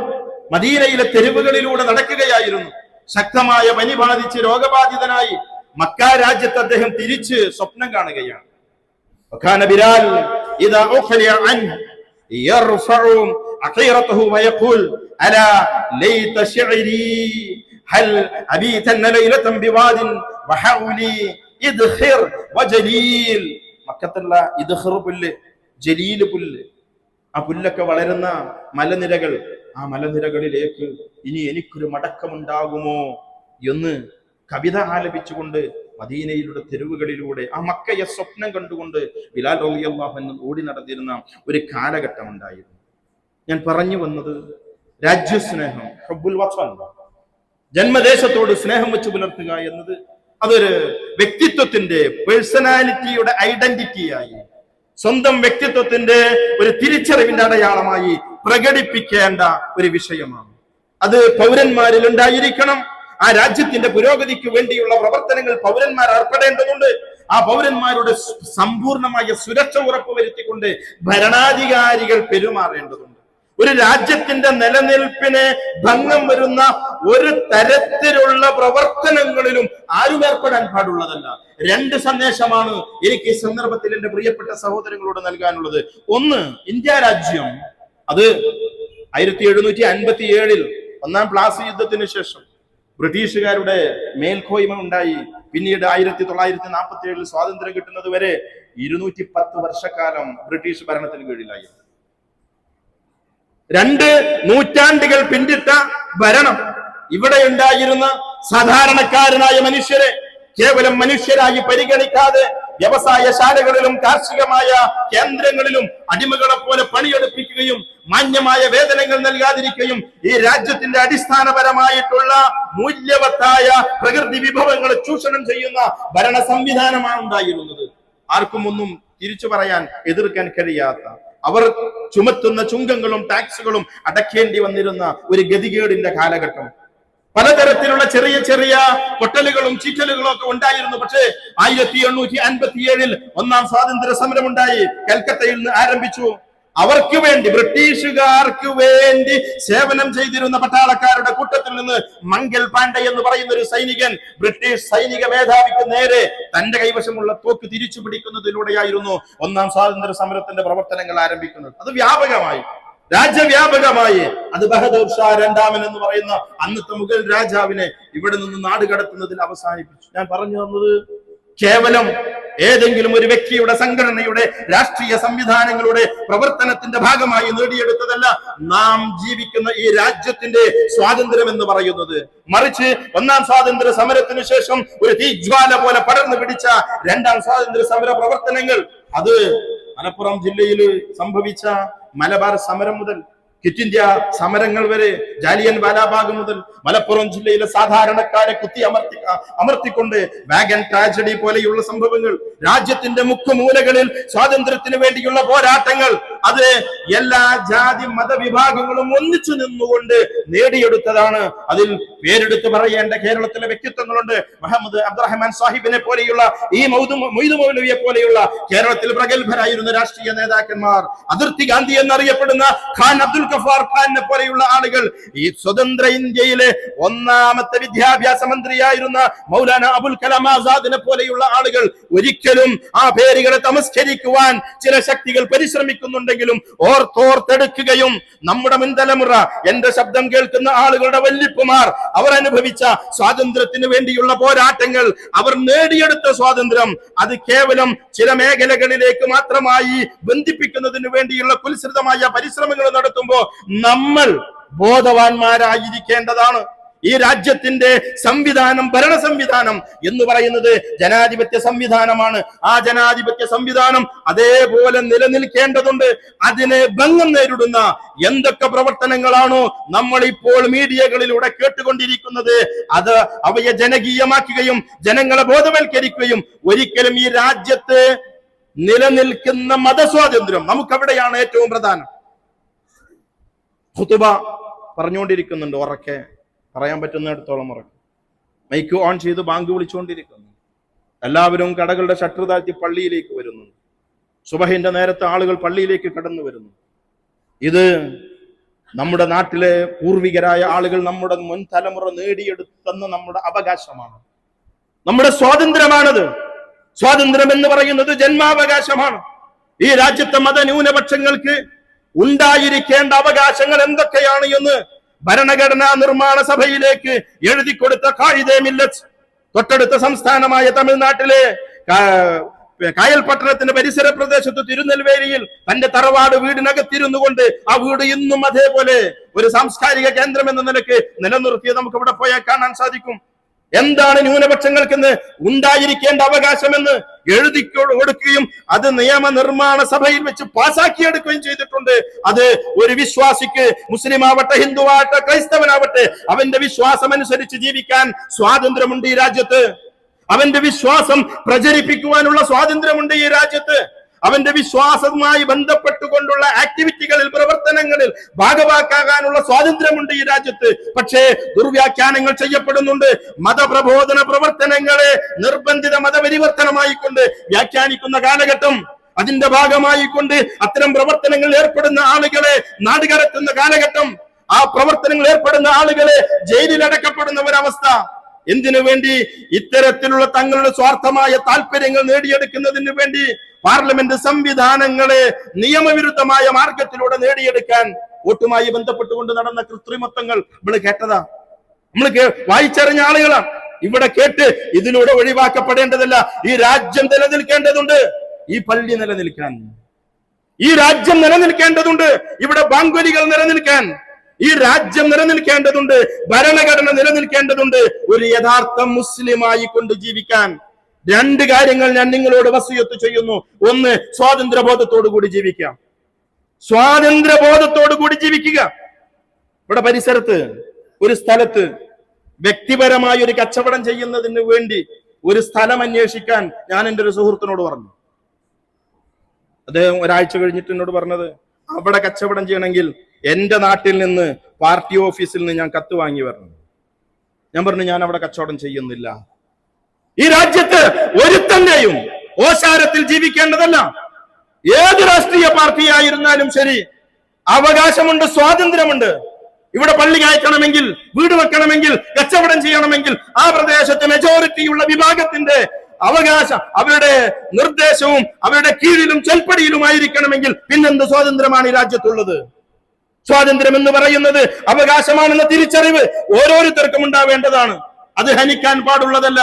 മദീനയിലെ തെരുവുകളിലൂടെ നടക്കുകയായിരുന്നു. ശക്തമായ പനി ബാധിച്ച് രോഗബാധിതനായി മക്ക രാജ്യത്ത് അദ്ദേഹം തിരിച്ച് സ്വപ്നം കാണുകയാണ്. വകാന ബിലാൽ ഇദാ ഉഖ്ലിയ അൻഹു യർഫഉ അഖീറതഹു വയഖൂൽ അലാ ലൈത ശിഅരി ഹൽ അബീതന ലൈലതൻ ബിവാദിൻ വഹൗലി ഇദ്ഖിർ വജലീൽ. മക്കത്തുള്ള ഇദ്ഖിർ പുല്ല്, ജലീൽ പുല്ല്, ആ പുല്ലൊക്കെ വളരുന്ന മലനിരകൾ, ആ മലനിരകളിലേക്ക് ഇനി എനിക്കൊരു മടക്കമുണ്ടാകുമോ എന്ന് കവിത ആലപിച്ചുകൊണ്ട് മദീനയിലൂടെ തെരുവുകളിലൂടെ ആ മക്കയെ സ്വപ്നം കണ്ടുകൊണ്ട് ബിലാൽ റളിയല്ലാഹു അൻഹു ഓടി നടന്നിരുന്ന ഒരു കാലഘട്ടം ഉണ്ടായിരുന്നു. ഞാൻ പറഞ്ഞു വന്നത്, രാജ്യസ്നേഹം, ഹുബ്ബുൽ വതൻ, ജന്മദേശത്തോട് സ്നേഹം വെച്ച് പുലർത്തുക എന്നത് അതൊരു വ്യക്തിത്വത്തിന്റെ, പേഴ്സണാലിറ്റിയുടെ ഐഡന്റിറ്റിയായി, സ്വന്തം വ്യക്തിത്വത്തിന്റെ ഒരു തിരിച്ചറിവിന്റെ അടയാളമായി പ്രകടിപ്പിക്കേണ്ട ഒരു വിഷയമാണ്. അത് പൗരന്മാരിൽ ഉണ്ടായിരിക്കണം. ആ രാജ്യത്തിന്റെ പുരോഗതിക്ക് വേണ്ടിയുള്ള പ്രവർത്തനങ്ങൾ പൗരന്മാർ ഏർപ്പെടേണ്ടതുണ്ട്. ആ പൗരന്മാരുടെ സമ്പൂർണമായ സുരക്ഷ ഉറപ്പുവരുത്തിക്കൊണ്ട് ഭരണാധികാരികൾ പെരുമാറേണ്ടതുണ്ട്. ഒരു രാജ്യത്തിന്റെ നിലനിൽപ്പിന് ഭംഗം വരുന്ന ഒരു തരത്തിലുള്ള പ്രവർത്തനങ്ങളിലും ആരും ഏർപ്പെടാൻ പാടുള്ളതല്ല. രണ്ട് സന്ദേശമാണ് എനിക്ക് ഈ സന്ദർഭത്തിൽ എന്റെ പ്രിയപ്പെട്ട സഹോദരങ്ങളോട് നൽകാനുള്ളത്. ഒന്ന്, ഇന്ത്യ രാജ്യം അത് 1757 ഒന്നാം പ്ലാസി യുദ്ധത്തിന് ശേഷം ബ്രിട്ടീഷുകാരുടെ മേൽക്കോയ്മ ഉണ്ടായി. പിന്നീട് 1947 സ്വാതന്ത്ര്യം കിട്ടുന്നത് വരെ 210 വർഷക്കാലം ബ്രിട്ടീഷ് ഭരണത്തിന് കീഴിലായി. 2 നൂറ്റാണ്ടുകൾ പിന്നിട്ട ഭരണം. ഇവിടെ ഉണ്ടായിരുന്ന സാധാരണക്കാരനായ മനുഷ്യരെ കേവലം മനുഷ്യരായി പരിഗണിക്കാതെ വ്യവസായശാലകളിലും കാർഷികമായ കേന്ദ്രങ്ങളിലും അടിമകളെ പോലെ പണിയെടുപ്പിക്കുകയും മാന്യമായ വേതനങ്ങൾ നൽകാതിരിക്കുകയും ഈ രാജ്യത്തിന്റെ അടിസ്ഥാനപരമായിട്ടുള്ള മൂല്യവത്തായ പ്രകൃതി വിഭവങ്ങളെ ചൂഷണം ചെയ്യുന്ന ഭരണ സംവിധാനമാണ് ഉണ്ടായിരുന്നത്. ആർക്കും ഒന്നും തിരിച്ചു പറയാൻ, എതിർക്കാൻ കഴിയാത്ത, അവർ ചുമത്തുന്ന ചുങ്കങ്ങളും ടാക്സുകളും അടക്കേണ്ടി വന്നിരുന്ന ഒരു ഗതികേടിന്റെ കാലഘട്ടം. പലതരത്തിലുള്ള ചെറിയ ചെറിയ പൊട്ടലുകളും ചീറ്റലുകളും ഒക്കെ ഉണ്ടായിരുന്നു. പക്ഷേ 1857 ഒന്നാം സ്വാതന്ത്ര്യ സമരം ഉണ്ടായി. കൽക്കത്തയിൽ നിന്ന് ആരംഭിച്ചു. അവർക്ക് വേണ്ടി, ബ്രിട്ടീഷുകാർക്ക് വേണ്ടി സേവനം ചെയ്തിരുന്ന പട്ടാളക്കാരുടെ കൂട്ടത്തിൽ നിന്ന് മംഗൽ പാണ്ഡെ എന്ന് പറയുന്ന ഒരു സൈനികൻ ബ്രിട്ടീഷ് സൈനിക മേധാവിക്ക് നേരെ തന്റെ കൈവശമുള്ള തോക്ക് തിരിച്ചു പിടിക്കുന്നതിലൂടെയായിരുന്നു ഒന്നാം സ്വാതന്ത്ര്യ സമരത്തിന്റെ പ്രവർത്തനങ്ങൾ ആരംഭിക്കുന്നത്. അത് വ്യാപകമായി, രാജ്യവ്യാപകമായി. അത് ബഹദൂർ ഷാ രണ്ടാമൻ എന്ന് പറയുന്ന അന്നത്തെ മുഗൾ രാജാവിനെ ഇവിടെ നിന്ന് നാട് കടത്തുന്നതിൽ അവസാനിപ്പിച്ചു. ഞാൻ പറഞ്ഞു തന്നത് കേവലം ഏതെങ്കിലും ഒരു വ്യക്തിയുടെ, സംഘടനയുടെ, രാഷ്ട്രീയ സംവിധാനങ്ങളുടെ പ്രവർത്തനത്തിന്റെ ഭാഗമായി നേടിയെടുത്തതല്ല നാം ജീവിക്കുന്ന ഈ രാജ്യത്തിന്റെ സ്വാതന്ത്ര്യം എന്ന് പറയുന്നത്. മറിച്ച് ഒന്നാം സ്വാതന്ത്ര്യ സമരത്തിന് ശേഷം ഒരു തീജ്വാല പോലെ പടർന്നു പിടിച്ച രണ്ടാം സ്വാതന്ത്ര്യ സമര പ്രവർത്തനങ്ങൾ, അത് മലപ്പുറം ജില്ലയിൽ സംഭവിച്ച മലബാർ സമരം മുതൽ ക്വിറ്റ് ഇന്ത്യ സമരങ്ങൾ വരെ, ജാലിയൻ വാലാബാഗ് മുതൽ മലപ്പുറം ജില്ലയിലെ സാധാരണക്കാരെ അമർത്തിക്കൊണ്ട് വാഗൻ ട്രാജഡി പോലെയുള്ള സംഭവങ്ങൾ, രാജ്യത്തിന്റെ മുക്കുമൂലകളിൽ സ്വാതന്ത്ര്യത്തിന് വേണ്ടിയുള്ള പോരാട്ടങ്ങൾ, അത് എല്ലാ ജാതി മതവിഭാഗങ്ങളും ഒന്നിച്ചു നിന്നുകൊണ്ട് നേടിയെടുത്തതാണ്. അതിൽ പേരെടുത്ത് പറയേണ്ട കേരളത്തിലെ വ്യക്തിത്വങ്ങളുണ്ട്. മുഹമ്മദ് അബ്ദുറഹ്മാൻ സാഹിബിനെ പോലെയുള്ള, ഈ മൊയ്തു മൗലവിയെ പോലെയുള്ള കേരളത്തിൽ പ്രഗത്ഭരായിരുന്ന രാഷ്ട്രീയ നേതാക്കന്മാർ, അതിർത്തി ഗാന്ധി എന്നറിയപ്പെടുന്ന ഖാൻ അബ്ദുൽ ഗഫാർ ഖാനെ പോലെയുള്ള ആളുകൾ, ഈ സ്വതന്ത്ര ഇന്ത്യയിലെ ഒന്നാമത്തെ വിദ്യാഭ്യാസ മന്ത്രിയായിരുന്ന മൗലാന അബുൽ കലാം ആസാദിനെ പോലെയുള്ള ആളുകൾ, ഒരിക്കലും ആ പേരുകളെ തമസ്കരിക്കുവാൻ ചില ശക്തികൾ പരിശ്രമിക്കുന്നുണ്ടെങ്കിലും ഓർത്തെടുക്കുകയും നമ്മുടെ മുൻതലമുറ, എന്റെ ശബ്ദം കേൾക്കുന്ന ആളുകളുടെ വല്യപ്പുമാർ, അവർ അനുഭവിച്ച സ്വാതന്ത്ര്യത്തിന് വേണ്ടിയുള്ള പോരാട്ടങ്ങൾ, അവർ നേടിയെടുത്ത സ്വാതന്ത്ര്യം, അത് കേവലം ചില മേഖലകളിലേക്ക് മാത്രമായി ബന്ധിപ്പിക്കുന്നതിന് വേണ്ടിയുള്ള കുൽസിതമായ പരിശ്രമങ്ങൾ നടത്തുമ്പോൾ നമ്മൾ ബോധവാന്മാരായിരിക്കേണ്ടതാണ്. ഈ രാജ്യത്തിന്റെ സംവിധാനം, ഭരണ സംവിധാനം എന്ന് പറയുന്നത് ജനാധിപത്യ സംവിധാനമാണ്. ആ ജനാധിപത്യ സംവിധാനം അതേപോലെ നിലനിൽക്കേണ്ടതുണ്ട്. അതിനെ ഭംഗം നേരിടുന്ന എന്തൊക്കെ പ്രവർത്തനങ്ങളാണോ നമ്മൾ ഇപ്പോൾ മീഡിയകളിലൂടെ കേട്ടുകൊണ്ടിരിക്കുന്നത്, അവയെ ജനകീയമാക്കുകയും ജനങ്ങളെ ബോധവൽക്കരിക്കുകയും ഒരിക്കലും ഈ രാജ്യത്ത് നിലനിൽക്കുന്ന മതസ്വാതന്ത്ര്യം, നമുക്കവിടെയാണ് ഏറ്റവും പ്രധാനം. ഖുതുബ പറഞ്ഞുകൊണ്ടിരിക്കുന്നുണ്ട്, ഉറക്കെ പറയാൻ പറ്റുന്നിടത്തോളം ഉറക്കെ മൈക്ക് ഓൺ ചെയ്ത് ബാങ്ക് വിളിച്ചുകൊണ്ടിരിക്കുന്നു. എല്ലാവരും കടകളുടെ ഷട്ടർ താഴ്ത്തി പള്ളിയിലേക്ക് വരുന്നു. സുബഹിന്റെ നേരത്തെ ആളുകൾ പള്ളിയിലേക്ക് കടന്നു വരുന്നു. ഇത് നമ്മുടെ നാട്ടിലെ പൂർവികരായ ആളുകൾ, നമ്മുടെ മുൻ തലമുറ നേടിയെടുക്കുന്ന നമ്മുടെ അവകാശമാണ്, നമ്മുടെ സ്വാതന്ത്ര്യമാണത്. സ്വാതന്ത്ര്യം എന്ന് പറയുന്നത് ജന്മാവകാശമാണ്. ഈ രാജ്യത്തെ മതന്യൂനപക്ഷങ്ങൾക്ക് ഉണ്ടായിരിക്കേണ്ട അവകാശങ്ങൾ എന്തൊക്കെയാണ് എന്ന് ഭരണഘടനാ നിർമ്മാണ സഭയിലേക്ക് എഴുതി കൊടുത്ത ഖാഇദെ മില്ലത്ത് തൊട്ടടുത്ത സംസ്ഥാനമായ തമിഴ്നാട്ടിലെ കായൽ പട്ടണത്തിന്റെ പരിസര പ്രദേശത്ത് തിരുനെൽവേലിയിൽ തന്റെ തറവാട് വീടിനകത്തിരുന്നു കൊണ്ട് ആ വീട് ഇന്നും അതേപോലെ ഒരു സാംസ്കാരിക കേന്ദ്രം എന്ന നിലയ്ക്ക് നിലനിർത്തിയത് നമുക്ക് ഇവിടെ പോയാൽ കാണാൻ സാധിക്കും. എന്താണ് ന്യൂനപക്ഷങ്ങൾക്കെന്ന് ഉണ്ടായിരിക്കേണ്ട അവകാശമെന്ന് എഴുതി കൊടുക്കുകയും അത് നിയമനിർമ്മാണ സഭയിൽ വെച്ച് പാസാക്കിയെടുക്കുകയും ചെയ്തിട്ടുണ്ട്. അത് ഒരു വിശ്വാസിക്ക്, മുസ്ലിം ആവട്ടെ, ഹിന്ദുവാവട്ടെ, ക്രൈസ്തവനാവട്ടെ, അവന്റെ വിശ്വാസം അനുസരിച്ച് ജീവിക്കാൻ സ്വാതന്ത്ര്യമുണ്ട് ഈ രാജ്യത്ത്. അവന്റെ വിശ്വാസം പ്രചരിപ്പിക്കുവാനുള്ള സ്വാതന്ത്ര്യമുണ്ട് ഈ രാജ്യത്ത്. അവന്റെ വിശ്വാസവുമായി ബന്ധപ്പെട്ടുകൊണ്ടുള്ള ആക്ടിവിറ്റികളിൽ, പ്രവർത്തനങ്ങളിൽ ഭാഗവാക്കാകാനുള്ള സ്വാതന്ത്ര്യമുണ്ട് ഈ രാജ്യത്ത്. പക്ഷേ ദുർവ്യാഖ്യാനങ്ങൾ ചെയ്യപ്പെടുന്നുണ്ട്. മതപ്രബോധന പ്രവർത്തനങ്ങളെ നിർബന്ധിത മതപരിവർത്തനമായിക്കൊണ്ട് വ്യാഖ്യാനിക്കുന്ന കാലഘട്ടം, അതിന്റെ ഭാഗമായിക്കൊണ്ട് അത്തരം പ്രവർത്തനങ്ങളിൽ ഏർപ്പെടുന്ന ആളുകളെ നാടുകടത്തുന്ന കാലഘട്ടം, ആ പ്രവർത്തനങ്ങളിൽ ഏർപ്പെടുന്ന ആളുകളെ ജയിലിലടക്കപ്പെടുന്ന ഒരവസ്ഥ. എന്തിനു വേണ്ടി? ഇത്തരത്തിലുള്ള തങ്ങളുടെ സ്വാർത്ഥമായ താല്പര്യങ്ങൾ നേടിയെടുക്കുന്നതിന് വേണ്ടി പാർലമെന്റ് സംവിധാനങ്ങളെ നിയമവിരുദ്ധമായ മാർഗത്തിലൂടെ നേടിയെടുക്കാൻ വോട്ടുമായി ബന്ധപ്പെട്ടുകൊണ്ട് നടന്ന കൃത്രിമത്വങ്ങൾ നമ്മൾ കേട്ടതാ, നമ്മൾ വായിച്ചറിഞ്ഞ ആളുകളാണ്. ഇവിടെ കേട്ട് ഇതിലൂടെ ഒഴിവാക്കപ്പെടേണ്ടതല്ല. ഈ രാജ്യം നിലനിൽക്കേണ്ടതുണ്ട്. ഈ പള്ളി നിലനിൽക്കാൻ, ഈ രാജ്യം നിലനിൽക്കേണ്ടതുണ്ട്. ഇവിടെ ബാങ്കുലികൾ നിലനിൽക്കാൻ ഈ രാജ്യം നിലനിൽക്കേണ്ടതുണ്ട്. ഭരണഘടന നിലനിൽക്കേണ്ടതുണ്ട്. ഒരു യഥാർത്ഥ മുസ്ലിമായി കൊണ്ട് ജീവിക്കാൻ രണ്ട് കാര്യങ്ങൾ ഞാൻ നിങ്ങളോട് വസിയത്ത് ചെയ്യുന്നു. ഒന്ന്, സ്വാതന്ത്ര്യബോധത്തോടു കൂടി ജീവിക്കാം. സ്വാതന്ത്ര്യബോധത്തോടു കൂടി ജീവിക്കുക. ഇവിടെ പരിസരത്ത് ഒരു സ്ഥലത്ത് വ്യക്തിപരമായ ഒരു കച്ചവടം ചെയ്യുന്നതിന് വേണ്ടി ഒരു സ്ഥലം അന്വേഷിക്കാൻ ഞാൻ എൻ്റെ ഒരു സുഹൃത്തിനോട് പറഞ്ഞു. അദ്ദേഹം ഒരാഴ്ച കഴിഞ്ഞിട്ട് എന്നോട് പറഞ്ഞത്, അവിടെ കച്ചവടം ചെയ്യണമെങ്കിൽ എന്റെ നാട്ടിൽ നിന്ന് പാർട്ടി ഓഫീസിൽ നിന്ന് ഞാൻ കത്ത് വാങ്ങി വരണം. ഞാൻ പറഞ്ഞു, ഞാൻ അവിടെ കച്ചവടം ചെയ്യുന്നില്ല. ഈ രാജ്യത്ത് ഒരുത്തന്റെയും ഓശാരത്തിൽ ജീവിക്കേണ്ടതല്ല. ഏത് രാഷ്ട്രീയ പാർട്ടി ആയിരുന്നാലും ശരി, അവകാശമുണ്ട്, സ്വാതന്ത്ര്യമുണ്ട്. ഇവിടെ പള്ളി കയറ്റണമെങ്കിൽ, വീട് വെക്കണമെങ്കിൽ, കച്ചവടം ചെയ്യണമെങ്കിൽ ആ പ്രദേശത്തെ മെജോറിറ്റിയുള്ള വിഭാഗത്തിന്റെ അവകാശം, അവരുടെ നിർദ്ദേശവും അവരുടെ കീഴിലും ചെൽപ്പടിയിലുമായിരിക്കണമെങ്കിൽ പിന്നെന്ത് സ്വാതന്ത്ര്യമാണ് ഈ രാജ്യത്തുള്ളത്? സ്വാതന്ത്ര്യം എന്ന് പറയുന്നത് അവകാശമാണെന്ന തിരിച്ചറിവ് ഓരോരുത്തർക്കും ഉണ്ടാവേണ്ടതാണ്. അത് ഹനിക്കാൻ പാടുള്ളതല്ല.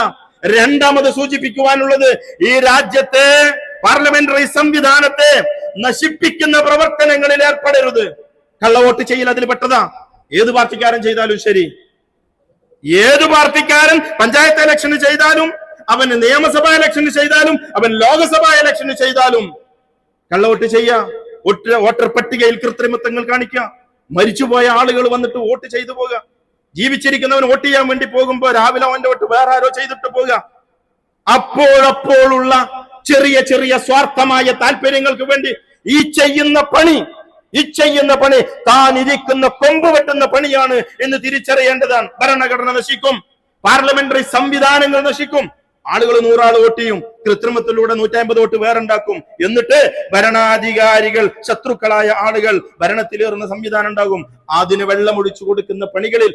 രണ്ടാമത് സൂചിപ്പിക്കുവാനുള്ളത്, ഈ രാജ്യത്തെ പാർലമെന്ററി സംവിധാനത്തെ നശിപ്പിക്കുന്ന പ്രവർത്തനങ്ങളിൽ ഏർപ്പെടരുത്. കള്ളവോട്ട് ചെയ്യൽ അതിൽ പെട്ടതാ. ഏത് പാർട്ടിക്കാരൻ ചെയ്താലും ശരി, ഏത് പാർട്ടിക്കാരൻ പഞ്ചായത്ത് ഇലക്ഷന് ചെയ്താലും, അവൻ നിയമസഭാ ഇലക്ഷന് ചെയ്താലും, അവൻ ലോകസഭാ ഇലക്ഷന് ചെയ്താലും കള്ളവോട്ട് ചെയ്യാ. വോട്ടർ പട്ടികയിൽ കൃത്രിമത്വങ്ങൾ കാണിക്കുക. മരിച്ചുപോയ ആളുകൾ വന്നിട്ട് വോട്ട് ചെയ്തു പോകുക. ജീവിച്ചിരിക്കുന്നവൻ വോട്ട് ചെയ്യാൻ വേണ്ടി പോകുമ്പോ രാവിലെ അവന്റെ വോട്ട് വേറെ ആരോ ചെയ്തിട്ട് പോകുക. അപ്പോഴപ്പോഴുള്ള ചെറിയ ചെറിയ സ്വാർത്ഥമായ താല്പര്യങ്ങൾക്ക് വേണ്ടി ഈ ചെയ്യുന്ന പണി താൻ ഇരിക്കുന്ന കൊമ്പ് വെട്ടുന്ന പണിയാണ് എന്ന് തിരിച്ചറിയേണ്ടതാണ്. ഭരണഘടന നശിക്കും, പാർലമെന്ററി സംവിധാനങ്ങൾ നശിക്കും. ആളുകൾ 100 ആൾ വോട്ട് ചെയ്യും, കൃത്രിമത്തിലൂടെ 150 വോട്ട് വേറുണ്ടാക്കും. എന്നിട്ട് ഭരണാധികാരികൾ, ശത്രുക്കളായ ആളുകൾ ഭരണത്തിലേറുന്ന സംവിധാനം ഉണ്ടാകും. അതിന് വെള്ളമൊഴിച്ചു കൊടുക്കുന്ന പണികളിൽ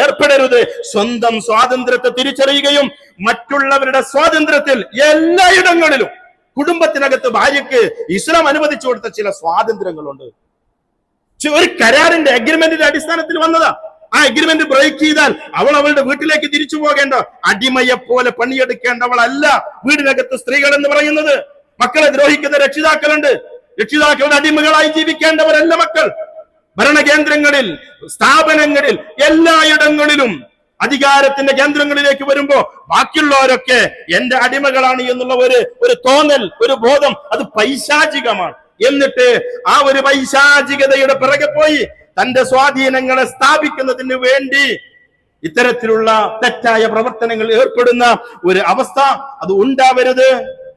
ഏർപ്പെടരുത്. സ്വന്തം സ്വാതന്ത്ര്യത്തെ തിരിച്ചറിയുകയും മറ്റുള്ളവരുടെ സ്വാതന്ത്ര്യത്തിൽ എല്ലായിടങ്ങളിലും, കുടുംബത്തിനകത്ത് ഭാര്യയ്ക്ക് ഇസ്ലാം അനുവദിച്ചു കൊടുത്ത ചില സ്വാതന്ത്ര്യങ്ങളുണ്ട്. ഒരു കരാറിന്റെ അഗ്രിമെന്റിന്റെ അടിസ്ഥാനത്തിൽ വന്നതാ. ആ അഗ്രിമെന്റ് ബ്രേക്ക് ചെയ്താൽ അവൾ അവളുടെ വീട്ടിലേക്ക് തിരിച്ചു പോകേണ്ട, അടിമയെ പോലെ പണിയെടുക്കേണ്ടവളല്ല വീടിനകത്ത് സ്ത്രീകൾ എന്ന് പറയുന്നത്. മക്കളെ ദ്രോഹിക്കുന്ന രക്ഷിതാക്കളുണ്ട്. രക്ഷിതാക്കളുടെ അടിമകളായി ജീവിക്കേണ്ടവരല്ല മക്കൾ. ഭരണകേന്ദ്രങ്ങളിൽ, സ്ഥാപനങ്ങളിൽ, എല്ലായിടങ്ങളിലും അധികാരത്തിന്റെ കേന്ദ്രങ്ങളിലേക്ക് വരുമ്പോ ബാക്കിയുള്ളവരൊക്കെ എന്റെ അടിമകളാണ് എന്നുള്ള ഒരു തോന്നൽ, ഒരു ബോധം, അത് പൈശാചികമാണ്. എന്നിട്ട് ആ ഒരു പൈശാചികതയുടെ പിറകെ പോയി തന്റെ സ്വാധീനങ്ങളെ സ്ഥാപിക്കുന്നതിന് വേണ്ടി ഇത്തരത്തിലുള്ള തെറ്റായ പ്രവർത്തനങ്ങൾ ഏർപ്പെടുന്ന ഒരു അവസ്ഥ അത് ഉണ്ടാവരുത്.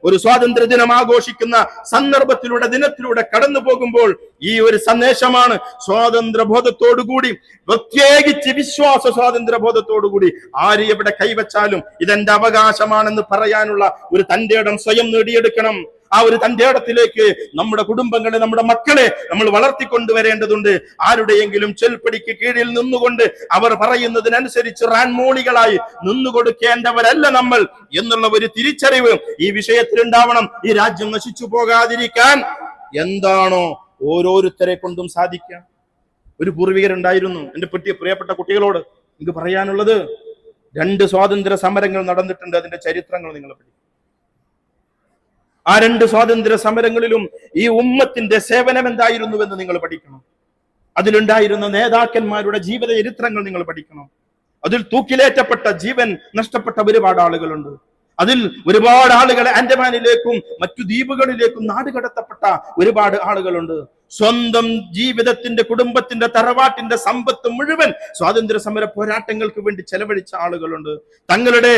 ഒരു സ്വാതന്ത്ര്യ ദിനം ആഘോഷിക്കുന്ന സന്ദർഭത്തിലൂടെ, ദിനത്തിലൂടെ കടന്നു പോകുമ്പോൾ ഈ ഒരു സന്ദേശമാണ്. സ്വാതന്ത്ര്യ ബോധത്തോടുകൂടി, പ്രത്യേകിച്ച് വിശ്വാസ സ്വാതന്ത്ര്യ ബോധത്തോടുകൂടി ആര് എവിടെ കൈവച്ചാലും ഇതെന്റെ അവകാശമാണെന്ന് പറയാനുള്ള ഒരു തന്റെ ഇടം സ്വയം നേടിയെടുക്കണം. ആ ഒരു തന്റെ ഇടത്തിലേക്ക് നമ്മുടെ കുടുംബങ്ങളെ, നമ്മുടെ മക്കളെ നമ്മൾ വളർത്തിക്കൊണ്ടുവരേണ്ടതുണ്ട്. ആരുടെയെങ്കിലും ചെൽപ്പടിക്ക് കീഴിൽ നിന്നുകൊണ്ട് അവർ പറയുന്നതിനനുസരിച്ച് റാൻമോളികളായി നിന്നുകൊടുക്കേണ്ടവരല്ല നമ്മൾ എന്നുള്ള ഒരു തിരിച്ചറിവ് ഈ വിഷയത്തിൽ ഉണ്ടാവണം. ഈ രാജ്യം നശിച്ചു പോകാതിരിക്കാൻ എന്താണോ ഓരോരുത്തരെ കൊണ്ടും സാധിക്കുക. ഒരു പൂർവികരുണ്ടായിരുന്നു. എന്റെ പ്രിയപ്പെട്ട കുട്ടികളോട് എനിക്ക് പറയാനുള്ളത്, 2 സ്വാതന്ത്ര്യ സമരങ്ങൾ നടന്നിട്ടുണ്ട്. അതിന്റെ ചരിത്രങ്ങൾ നിങ്ങൾ പഠിക്കും. ആ 2 സ്വാതന്ത്ര്യ സമരങ്ങളിലും ഈ ഉമ്മത്തിന്റെ സേവനം എന്തായിരുന്നുവെന്ന് നിങ്ങൾ പഠിക്കണം. അതിലുണ്ടായിരുന്ന നേതാക്കന്മാരുടെ ജീവിത ചരിത്രങ്ങൾ നിങ്ങൾ പഠിക്കണം. അതിൽ തൂക്കിലേറ്റപ്പെട്ട, ജീവൻ നഷ്ടപ്പെട്ട ഒരുപാട് ആളുകളുണ്ട്. അതിൽ ഒരുപാട് ആളുകളെ ആൻഡമാനിലേക്കും മറ്റു ദ്വീപുകളിലേക്കും നാടുകടത്തപ്പെട്ട ഒരുപാട് ആളുകളുണ്ട്. സ്വന്തം ജീവിതത്തിന്റെ, കുടുംബത്തിന്റെ, തറവാട്ടിന്റെ സമ്പത്ത് മുഴുവൻ സ്വാതന്ത്ര്യ സമര പോരാട്ടങ്ങൾക്ക് വേണ്ടി ചെലവഴിച്ച ആളുകളുണ്ട്. തങ്ങളുടെ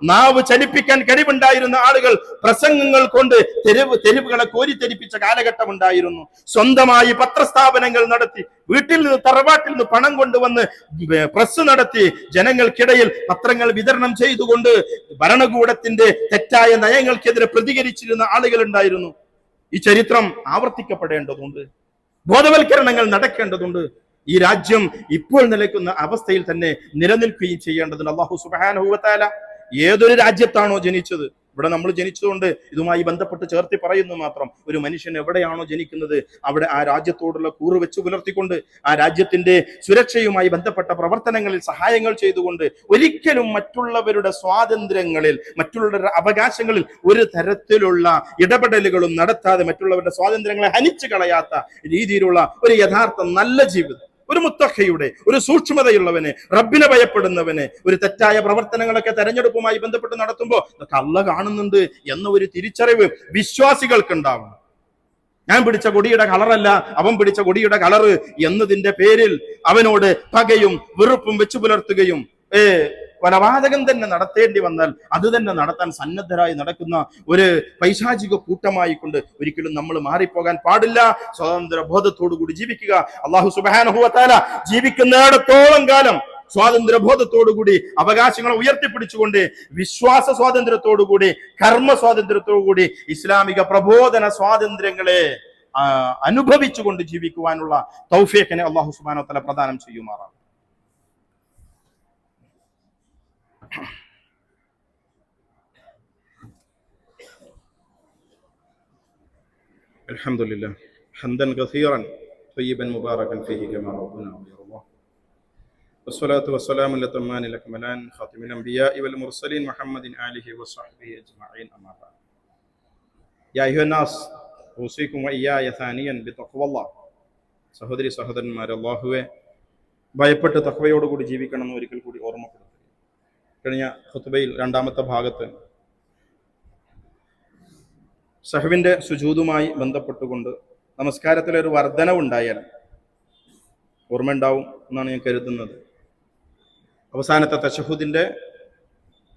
നാവ് ചലിപ്പിക്കാൻ കഴിവുണ്ടായിരുന്ന ആളുകൾ പ്രസംഗങ്ങൾ കൊണ്ട് തെരുവുകളെ കോരിത്തെരിപ്പിച്ച കാലഘട്ടം ഉണ്ടായിരുന്നു. സ്വന്തമായി പത്രസ്ഥാപനങ്ങൾ നടത്തി, വീട്ടിൽ നിന്ന്, തറവാട്ടിൽ നിന്ന് പണം കൊണ്ടുവന്ന് പ്രസ് നടത്തി ജനങ്ങൾക്കിടയിൽ പത്രങ്ങൾ വിതരണം ചെയ്തുകൊണ്ട് ഭരണകൂടത്തിന്റെ തെറ്റായ നയങ്ങൾക്കെതിരെ പ്രതികരിച്ചിരുന്ന ആളുകൾ ഉണ്ടായിരുന്നു. ഈ ചരിത്രം ആവർത്തിക്കപ്പെടേണ്ടതുണ്ട്. ബോധവൽക്കരണങ്ങൾ നടക്കേണ്ടതുണ്ട്. ഈ രാജ്യം ഇപ്പോൾ നിലയ്ക്കുന്ന അവസ്ഥയിൽ തന്നെ നിലനിൽക്കുകയും ചെയ്യേണ്ടതുണ്ട്. അല്ലാഹു സുബ്ഹാനഹു വ തആല ഏതൊരു രാജ്യത്താണോ ജനിച്ചത്, ഇവിടെ നമ്മൾ ജനിച്ചതുകൊണ്ട് ഇതുമായി ബന്ധപ്പെട്ട് ചേർത്തി പറയുന്നു മാത്രം, ഒരു മനുഷ്യൻ എവിടെയാണോ ജനിക്കുന്നത് അവിടെ ആ രാജ്യത്തോടുള്ള കൂറ് വെച്ച് പുലർത്തിക്കൊണ്ട്, ആ രാജ്യത്തിന്റെ സുരക്ഷയുമായി ബന്ധപ്പെട്ട പ്രവർത്തനങ്ങളിൽ സഹായങ്ങൾ ചെയ്തുകൊണ്ട്, ഒരിക്കലും മറ്റുള്ളവരുടെ സ്വാതന്ത്ര്യങ്ങളിൽ, മറ്റുള്ളവരുടെ അവകാശങ്ങളിൽ ഒരു തരത്തിലുള്ള ഇടപെടലുകളും നടത്താതെ, മറ്റുള്ളവരുടെ സ്വാതന്ത്ര്യങ്ങളെ ഹനിച്ചു കളയാത്ത രീതിയിലുള്ള ഒരു യഥാർത്ഥ നല്ല ജീവിതം, ഒരു മുത്തഖയുടെ, ഒരു സൂക്ഷ്മതയുള്ളവന്, റബ്ബിനെ ഭയപ്പെടുന്നവന്, ഒരു തെറ്റായ പ്രവർത്തനങ്ങളൊക്കെ തെരഞ്ഞെടുപ്പുമായി ബന്ധപ്പെട്ട് നടത്തുമ്പോൾ ഇതൊക്കെ അള്ളാഹ് കാണുന്നുണ്ട് എന്ന ഒരു തിരിച്ചറിവ് വിശ്വാസികൾക്ക് ഉണ്ടാവണം. ഞാൻ പിടിച്ച കൊടിയുടെ കളറല്ല അവൻ പിടിച്ച കൊടിയുടെ കളറ് എന്നതിന്റെ പേരിൽ അവനോട് പകയും വെറുപ്പും വെച്ചു പുലർത്തുകയും കൊലപാതകം തന്നെ നടത്തേണ്ടി വന്നാൽ അത് തന്നെ നടത്താൻ സന്നദ്ധരായി നടക്കുന്ന ഒരു പൈശാചിക കൂട്ടമായി കൊണ്ട് ഒരിക്കലും നമ്മൾ മാറിപ്പോകാൻ പാടില്ല. സ്വാതന്ത്ര്യ ബോധത്തോടു കൂടി ജീവിക്കുക. അല്ലാഹു സുബ്ഹാനഹു വ തആല ജീവിക്കുന്നിടത്തോളം കാലം സ്വാതന്ത്ര്യ ബോധത്തോടുകൂടി അവകാശങ്ങളെ ഉയർത്തിപ്പിടിച്ചുകൊണ്ട്, വിശ്വാസ സ്വാതന്ത്ര്യത്തോടുകൂടി, കർമ്മ സ്വാതന്ത്ര്യത്തോടുകൂടി, ഇസ്ലാമിക പ്രബോധന സ്വാതന്ത്ര്യങ്ങളെ അനുഭവിച്ചുകൊണ്ട് ജീവിക്കുവാനുള്ള തൗഫീഖിനെ അല്ലാഹു സുബ്ഹാനഹു വ തആല പ്രദാനം ചെയ്യുമാറാണ്. അൽഹംദുലില്ലാഹ് ഹംദൻ കസീറൻ ത്വയ്യിബൻ മുബാറകൻ ഫീഹി കമാ റബ്ബനാ വയർളാഹ് വസ്സലാത്തു വസ്സലാമു അലൽ അക്മലാൻ ഖാതിമുൽ അംബിയാഇ വൽ മുർസലീൻ മുഹമ്മദിൻ ആലിഹി വസ്സഹ്ബിഹി അജ്മഈൻ അമ്മാ ബഅദ്. യാ അയ്യുഹന്നാസ് ഊസികും വഇയ്യായ സാനിയൻ ബിതഖ്വല്ലാഹ്. സഹോദരി സഹോദരന്മാരെ, അല്ലാഹുവെ ഭയപ്പെട്ട് തഖ്വയോടുകൂടി ജീവിക്കണം എന്ന് ഒരിക്കൽ കൂടി ഓർമ്മപ്പെടുത്തുക. കഴിഞ്ഞ ഖുത്ബയിൽ 2ാമത്തെ ഭാഗത്ത് സഹവിന്റെ സുജൂദുമായി ബന്ധപ്പെട്ടുകൊണ്ട് നമസ്കാരത്തിലെ ഒരു വർധനവുണ്ടായാൽ ഓർമ്മയുണ്ടാവും എന്നാണ് ഞാൻ കരുതുന്നത്. അവസാനത്തെ തശഹുദിന്റെ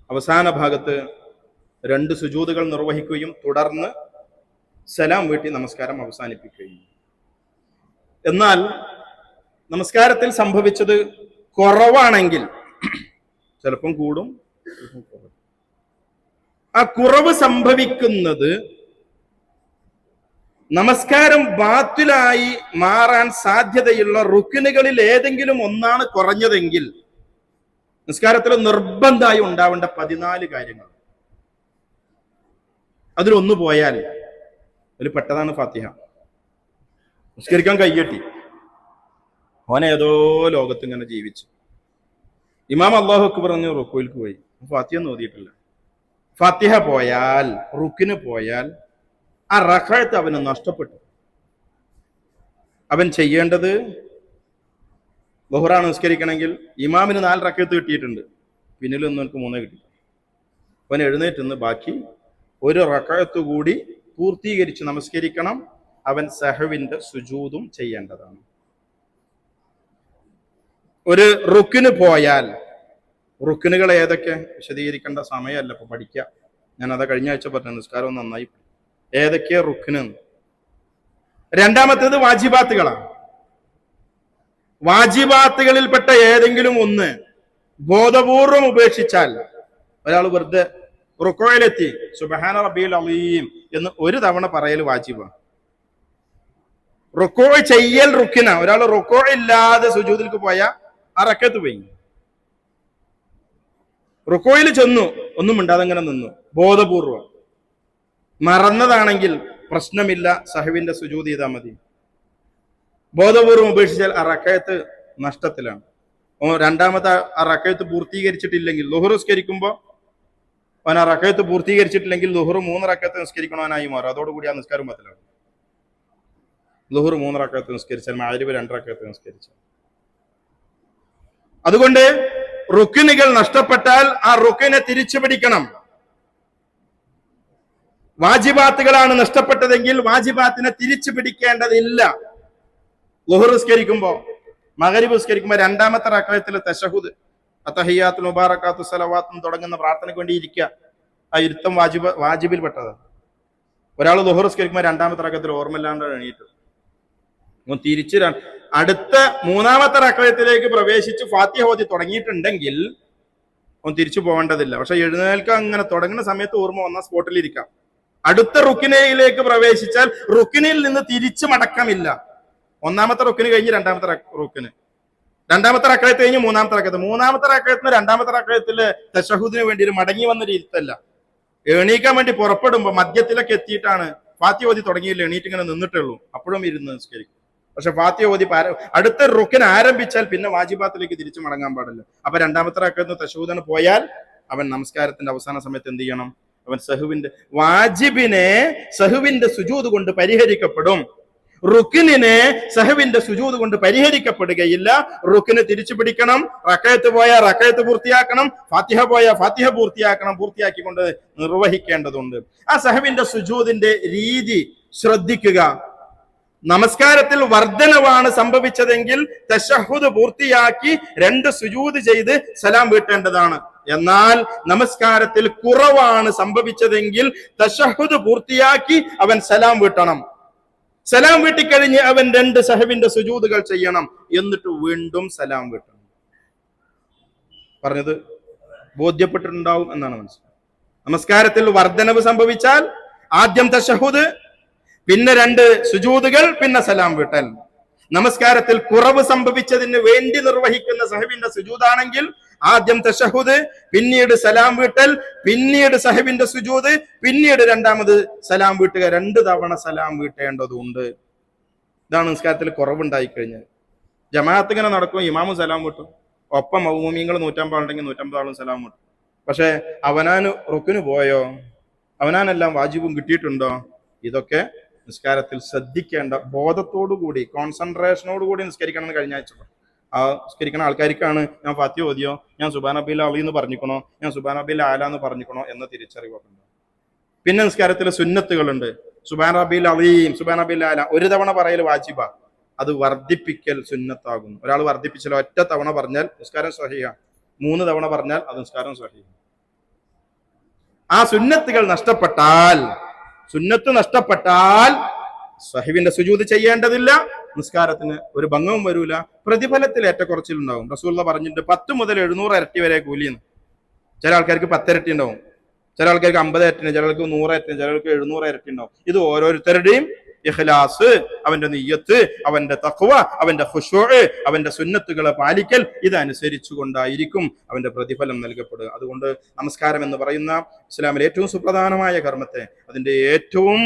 അവസാന ഭാഗത്ത് 2 സുജൂദുകൾ നിർവഹിക്കുകയും തുടർന്ന് സലാം വീട്ടി നമസ്കാരം അവസാനിപ്പിക്കുകയും. എന്നാൽ നമസ്കാരത്തിൽ സംഭവിച്ചത് കുറവാണെങ്കിൽ ചിലപ്പം കൂടും, ആ കുറവ് സംഭവിക്കുന്നത് നമസ്കാരം ബാത്തിലായി മാറാൻ സാധ്യതയുള്ള റുക്നുകളിൽ ഏതെങ്കിലും ഒന്നാണ് കുറഞ്ഞതെങ്കിൽ നിസ്കാരത്തിൽ നിർബന്ധമായി ഉണ്ടാവേണ്ട 14 കാര്യങ്ങൾ, അതിലൊന്നു പോയാൽ അതിൽ പെട്ടതാണ് ഫാത്തിഹ. നിസ്കരിക്കാൻ കയ്യട്ടി, ഓനേതോ ലോകത്ത് ഇങ്ങനെ ജീവിച്ചു. ഇമാം അല്ലാഹു അക്ബർ പറഞ്ഞു റുക്കുവിൽക്ക് പോയി, ഫാത്തിഹ ഒന്നും ഓതിയിട്ടില്ല. ഫാത്തിഹ പോയാൽ, റുക്കിന് പോയാൽ ആ റക്അത്ത് അവന് നഷ്ടപ്പെട്ടു. അവൻ ചെയ്യേണ്ടത് ളുഹ്റാണ് നിസ്കരിക്കണമെങ്കിൽ ഇമാമിന് 4 റക്അത്ത് കിട്ടിയിട്ടുണ്ട്, പിന്നിലൊന്നും അവർക്ക് 3 കിട്ടി. അവൻ എഴുന്നേറ്റ് ബാക്കി 1 റക്അത്ത് കൂടി പൂർത്തീകരിച്ച് നമസ്കരിക്കണം. അവൻ സഹവിന്റെ സുജൂദും ചെയ്യേണ്ടതാണ്. ഒരു റുക്കിന് പോയാൽ, റുക്കിനുകൾ ഏതൊക്കെ വിശദീകരിക്കേണ്ട സമയമല്ല, ഇപ്പൊ പഠിക്കുക. ഞാൻ അതാ കഴിഞ്ഞ ആഴ്ച പറഞ്ഞു, നിസ്കാരം നന്നായി. ഏതൊക്കെയാ റുക്കിന്? രണ്ടാമത്തേത് വാജിബാത്തുകളാണ്. വാജിബാത്തുകളിൽപ്പെട്ട ഏതെങ്കിലും ഒന്ന് ബോധപൂർവം ഉപേക്ഷിച്ചാൽ, ഒരാൾ വെറുതെ റുക്കോയിലെത്തി സുബ്ഹാന റബ്ബിയൽ അലീം എന്ന് 1 തവണ പറയൽ വാജിബാണ്. റുക്കോ ചെയ്യൽ റുക്കിന. ഒരാൾ റുക്കോ ഇല്ലാതെ സുജൂദിലേക്ക് പോയ ആ റക്അത്ത് പോയി. റുക്കോയിൽ ചെന്നു, ഒന്നും മിണ്ടാതെ അങ്ങനെ നിന്നു, ബോധപൂർവം. മറന്നതാണെങ്കിൽ പ്രശ്നമില്ല, സഹവിന്റെ സുജൂദ് ചെയ്താൽ മതി. ബോധപൂർവം ഉപേക്ഷിച്ചാൽ ആ റക്അത്ത് നഷ്ടത്തിലാണ്. രണ്ടാമത്തെ ആ റക്അത്ത് പൂർത്തീകരിച്ചിട്ടില്ലെങ്കിൽ, ളുഹ്ർ നിസ്കരിക്കുമ്പോൾ അവൻ ആ റക്അത്ത് പൂർത്തീകരിച്ചിട്ടില്ലെങ്കിൽ ളുഹ്ർ 3 റക്അത്ത് നിസ്കരിക്കണവനായി മാറും. അതോടുകൂടി ആ നിസ്കാരം ബദലാണ്. ളുഹ്ർ 3 റക്അത്ത് നിസ്കരിച്ചാൽ, മഗ്രിബ് 2 റക്അത്ത് നിസ്കരിച്ചാൽ. അതുകൊണ്ട് റുക്കിനുകൾ നഷ്ടപ്പെട്ടാൽ ആ റുക്കിനെ തിരിച്ചു പിടിക്കണം. വാജിബാത്തുകളാണ് നഷ്ടപ്പെട്ടതെങ്കിൽ വാജിബാത്തിനെ തിരിച്ചു പിടിക്കേണ്ടതില്ല. ളുഹ്ർ നിസ്കരിക്കുമ്പോ, മഗ്രിബ് നിസ്കരിക്കുമ്പോ രണ്ടാമത്തെ റക്അത്തിൽ തശഹുദ്, അത്തഹിയ്യാത്തുൽ മുബാറകാത്തു സലവാത്തും തുടങ്ങുന്ന പ്രാർത്ഥനയ്ക്ക് വേണ്ടി ഇരിക്കുക. ആ ഇരുത്തം വാജിബിൽ പെട്ടതാണ്. ഒരാൾ ളുഹ്ർ നിസ്കരിക്കുമ്പോൾ രണ്ടാമത്തെ റക്അത്തിൽ ഓർമ്മയില്ലാണ്ട് എണീറ്റു, തിരിച്ച് അടുത്ത 3ാമത്തെ റക്അത്തിലേക്ക് പ്രവേശിച്ച് ഫാത്തിഹ ഓതി തുടങ്ങിയിട്ടുണ്ടെങ്കിൽ അവൻ തിരിച്ചു പോകേണ്ടതില്ല. പക്ഷെ എഴുന്നേൽക്കാൻ അങ്ങനെ തുടങ്ങുന്ന സമയത്ത് ഓർമ്മ വന്ന സ്പോട്ടിൽ ഇരിക്കാം. അടുത്ത റുക്കിനയിലേക്ക് പ്രവേശിച്ചാൽ റുക്കിനിൽ നിന്ന് തിരിച്ചു മടക്കമില്ല. 1ാമത്തെ റുക്കിന് കഴിഞ്ഞ് 2ാമത്തെ റുക്കിന്, 2ാമത്തെ റക്അത്ത് കഴിഞ്ഞ് 3ാമത്തെ റക്അത്ത്, 3ാമത്തെ റക്അത്തിന് 2ാമത്തെ റക്അത്തില് തശഹുദിന് വേണ്ടി ഒരു മടങ്ങി വന്നൊരു ഇരുത്തല്ല. എണീക്കാൻ വേണ്ടി പുറപ്പെടുമ്പോ മധ്യത്തിലൊക്കെ എത്തിയിട്ടാണ് ഫാത്തിഹ ഓതി തുടങ്ങിയില്ല, എണീറ്റ് ഇങ്ങനെ നിന്നിട്ടുള്ളൂ, അപ്പോഴും ഇരുന്ന് നിസ്കരിക്കും. പക്ഷെ ഫാത്തിഹ ഓതി അടുത്ത റുക്കിന് ആരംഭിച്ചാൽ പിന്നെ വാജിബാത്തിലേക്ക് തിരിച്ചു മടങ്ങാൻ പാടില്ല. അപ്പൊ 2ാമത്തെ റക്അത്തിന് തശഹുദിന് പോയാൽ അവൻ നമസ്കാരത്തിന്റെ അവസാന സമയത്ത് എന്ത് ചെയ്യണം? അവൻ വാജിബിനെ സഹുവിന്റെ സുജൂദ് കൊണ്ട് പരിഹരിക്കപ്പെടും. റുക്കിനെ സഹവിന്റെ സുജൂദ് കൊണ്ട് പരിഹരിക്കപ്പെടുകയില്ല. റുക്കിന് തിരിച്ചു പിടിക്കണം. റക്അത്ത് പോയ റക്അത്ത് പൂർത്തിയാക്കണം, ഫാത്തിഹ പോയ ഫാത്തിഹ പൂർത്തിയാക്കണം. പൂർത്തിയാക്കിക്കൊണ്ട് നിർവഹിക്കേണ്ടതുണ്ട്. ആ സഹവിന്റെ സുജൂദിന്റെ രീതി ശ്രദ്ധിക്കുക. നമസ്കാരത്തിൽ വർധനവാണ് സംഭവിച്ചതെങ്കിൽ തശഹുദ് പൂർത്തിയാക്കി 2 സുജൂദ് ചെയ്ത് സലാം വീട്ടേണ്ടതാണ്. എന്നാൽ നമസ്കാരത്തിൽ കുറവാണ് സംഭവിച്ചതെങ്കിൽ തശഹുദ് പൂർത്തിയാക്കി അവൻ സലാം വീട്ടണം. സലാം വീട്ടിക്കഴിഞ്ഞ് അവൻ 2 സഹവിന്റെ സുജൂദുകൾ ചെയ്യണം. എന്നിട്ട് വീണ്ടും സലാം വീട്ടണം. പറഞ്ഞത് ബോധ്യപ്പെട്ടിട്ടുണ്ടാവും എന്നാണ് മനസ്സിലായത്. നമസ്കാരത്തിൽ വർധനവ് സംഭവിച്ചാൽ ആദ്യം തശഹുദ്, പിന്നെ 2 സുജൂദുകൾ, പിന്നെ സലാം വീട്ടൽ. നമസ്കാരത്തിൽ കുറവ് സംഭവിച്ചതിന് വേണ്ടി നിർവഹിക്കുന്ന സഹവിന്റെ സുജൂദാണെങ്കിൽ ആദ്യം തശഹുദ്, പിന്നീട് സലാം വീട്ടൽ, പിന്നീട് സഹവിന്റെ സുജൂദ്, പിന്നീട് 2ാമത് സലാം വീട്ടുക. 2 തവണ സലാം വീട്ടേണ്ടതുണ്ട്. ഇതാണ് നിസ്കാരത്തിൽ കുറവുണ്ടായി കഴിഞ്ഞാൽ. ജമാഅത്ത് ഇങ്ങനെ നടക്കും, ഇമാമും സലാം വീട്ടും, ഒപ്പം മൗമൂമിങ്ങൾ 150 ആളുണ്ടെങ്കിൽ 150 ആളും സലാം വീട്ടും. പക്ഷെ അവനാന് റുക്കിന് പോയോ? അവനാനെല്ലാം വാജിബും കിട്ടിയിട്ടുണ്ടോ? ഇതൊക്കെ നിസ്കാരത്തിൽ ശ്രദ്ധിക്കേണ്ട, ബോധത്തോടുകൂടി കോൺസെൻട്രേഷനോടുകൂടി നിസ്കരിക്കണം എന്ന് കഴിഞ്ഞ ആഴ്ച. ആ നിസ്കരിക്കുന്ന ആൾക്കാർക്കാണ് ഞാൻ ഫാത്തിഹ ഓതിയോ, ഞാൻ സുബ്ഹാന റബ്ബിൽ അലീ എന്ന് പറഞ്ഞിക്കണോ, ഞാൻ സുബ്ഹാന റബ്ബിൽ ആല എന്ന് പറഞ്ഞിക്കണോ എന്ന തിരിച്ചറിവൊക്കെ ഉണ്ട്. പിന്നെ നിസ്കാരത്തിൽ സുന്നത്തുകളുണ്ട്. സുബ്ഹാന റബ്ബിൽ അലീം, സുബ്ഹാന റബ്ബിൽ ആല 1 തവണ പറയൽ വാജിബ, അത് വർദ്ധിപ്പിക്കൽ സുന്നത്താകുന്നു. ഒരാൾ വർദ്ധിപ്പിച്ചാൽ 1 തവണ പറഞ്ഞാൽ നിസ്കാരം സ്വഹീഹ, 3 തവണ പറഞ്ഞാൽ അത് നിസ്കാരം സ്വഹീഹ. ആ സുന്നത്തുകൾ നഷ്ടപ്പെട്ടാൽ, സുന്നത്ത് നഷ്ടപ്പെട്ടാൽ സഹവിന്റെ സുജൂദ് ചെയ്യേണ്ടതില്ല. നിസ്കാരത്തിന് ഒരു ഭംഗവും വരൂല, പ്രതിഫലത്തിൽ ഏറ്റക്കുറച്ചിലുണ്ടാവും. റസൂലുള്ള പറഞ്ഞിട്ടുണ്ട് 10 മുതൽ 700 ഇരട്ടി വരെ കൂലിന്ന്. ചില ആൾക്കാർക്ക് 10 ഇരട്ടി ഉണ്ടാവും, ചില ആൾക്കാർക്ക് 50 ഇരട്ടി, ചിലർക്ക് 100 ഇരട്ടി, ചിലർക്ക് 700 ഇരട്ടി ഉണ്ടാവും. ഇത് ഓരോരുത്തരുടെയും ഇഖ്ലാസ്, അവന്റെ നിയ്യത്ത്, അവന്റെ തഖ്വ, അവന്റെ ഖുശൂഅ്, അവന്റെ സുന്നത്തുകളെ പാലിക്കൽ, ഇതനുസരിച്ചു കൊണ്ടായിരിക്കും അവന്റെ പ്രതിഫലം നൽകപ്പെടുക. അതുകൊണ്ട് നമസ്കാരം എന്ന് പറയുന്ന ഇസ്ലാമിലെ ഏറ്റവും സുപ്രധാനമായ കർമ്മത്തെ അതിന്റെ ഏറ്റവും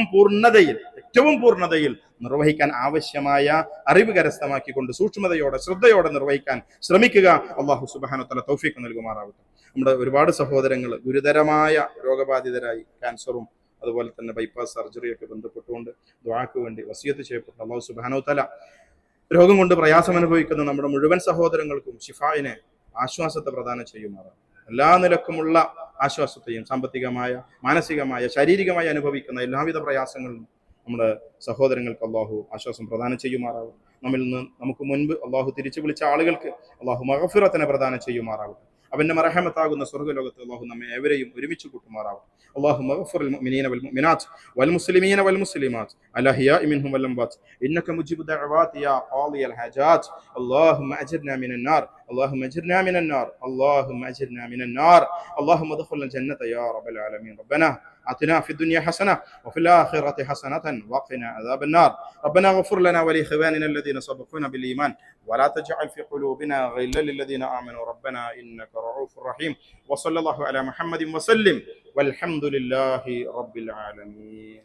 പൂർണ്ണതയിൽ നിർവഹിക്കാൻ ആവശ്യമായ അറിവ് കരസ്ഥമാക്കിക്കൊണ്ട് സൂക്ഷ്മതയോടെ ശ്രദ്ധയോടെ നിർവഹിക്കാൻ ശ്രമിക്കുക. അല്ലാഹു സുബ്ഹാനഹു വ തആല തൗഫീഖ് നൽകുമാറാവട്ടെ. നമ്മുടെ ഒരുപാട് സഹോദരങ്ങൾ ഗുരുതരമായ രോഗബാധിതരായി, ക്യാൻസറും അതുപോലെ തന്നെ ബൈപ്പാസ് സർജറിയൊക്കെ ബന്ധപ്പെട്ടുകൊണ്ട് ദുആക്ക് വേണ്ടി വസിയത്ത് ചെയ്യപ്പെട്ട അല്ലാഹു സുബ്ഹാനഹു വ തആല രോഗം കൊണ്ട് പ്രയാസം അനുഭവിക്കുന്ന നമ്മുടെ മുഴുവൻ സഹോദരങ്ങൾക്കും ശിഫായിനെ ആശ്വാസത്തെ പ്രദാനം ചെയ്യുമാറാണ്. എല്ലാ നിലക്കുമുള്ള ആശ്വാസത്തെയും സാമ്പത്തികമായ, മാനസികമായ, ശാരീരികമായി അനുഭവിക്കുന്ന എല്ലാവിധ പ്രയാസങ്ങളും നമ്മുടെ സഹോദരങ്ങൾക്ക് അള്ളാഹു ആശ്വാസം പ്രദാനം ചെയ്യുമാറാവും. നമ്മിൽ നിന്ന് നമുക്ക് മുൻപ് അള്ളാഹു തിരിച്ചു വിളിച്ച ആളുകൾക്ക് അള്ളാഹു മഗ്ഫിറത്തിനെ പ്രദാനം ചെയ്യുമാറാവട്ടെ. അവന്റെ മർഹമത്താകുന്ന സ്വർഗ്ഗലോകത്ത് അള്ളാഹു നമ്മെ ഏവരെയും ഒരുമിച്ച് കൂട്ടുമാറാവട്ടെ. اللهم اغفر للمؤمنين والمؤمنات والمسلمين والمسلمات الأحياء منهم والأموات إنك مجيب الدعوات يا قاضي الحاجات. اللهم أجرنا من النار، اللهم أجرنا من النار، اللهم أجرنا من النار. اللهم ادخلنا الجنة يا رب العالمين. ربنا آتنا في الدنيا حسنة وفي الآخرة حسنة وقنا عذاب النار. ربنا اغفر لنا ولإخواننا الذين سبقونا بالإيمان ولا تجعل في قلوبنا غلا للذين آمنوا ربنا إنك رؤوف رحيم. وصلى الله على محمد وسلم والحمد لله رب العالمين.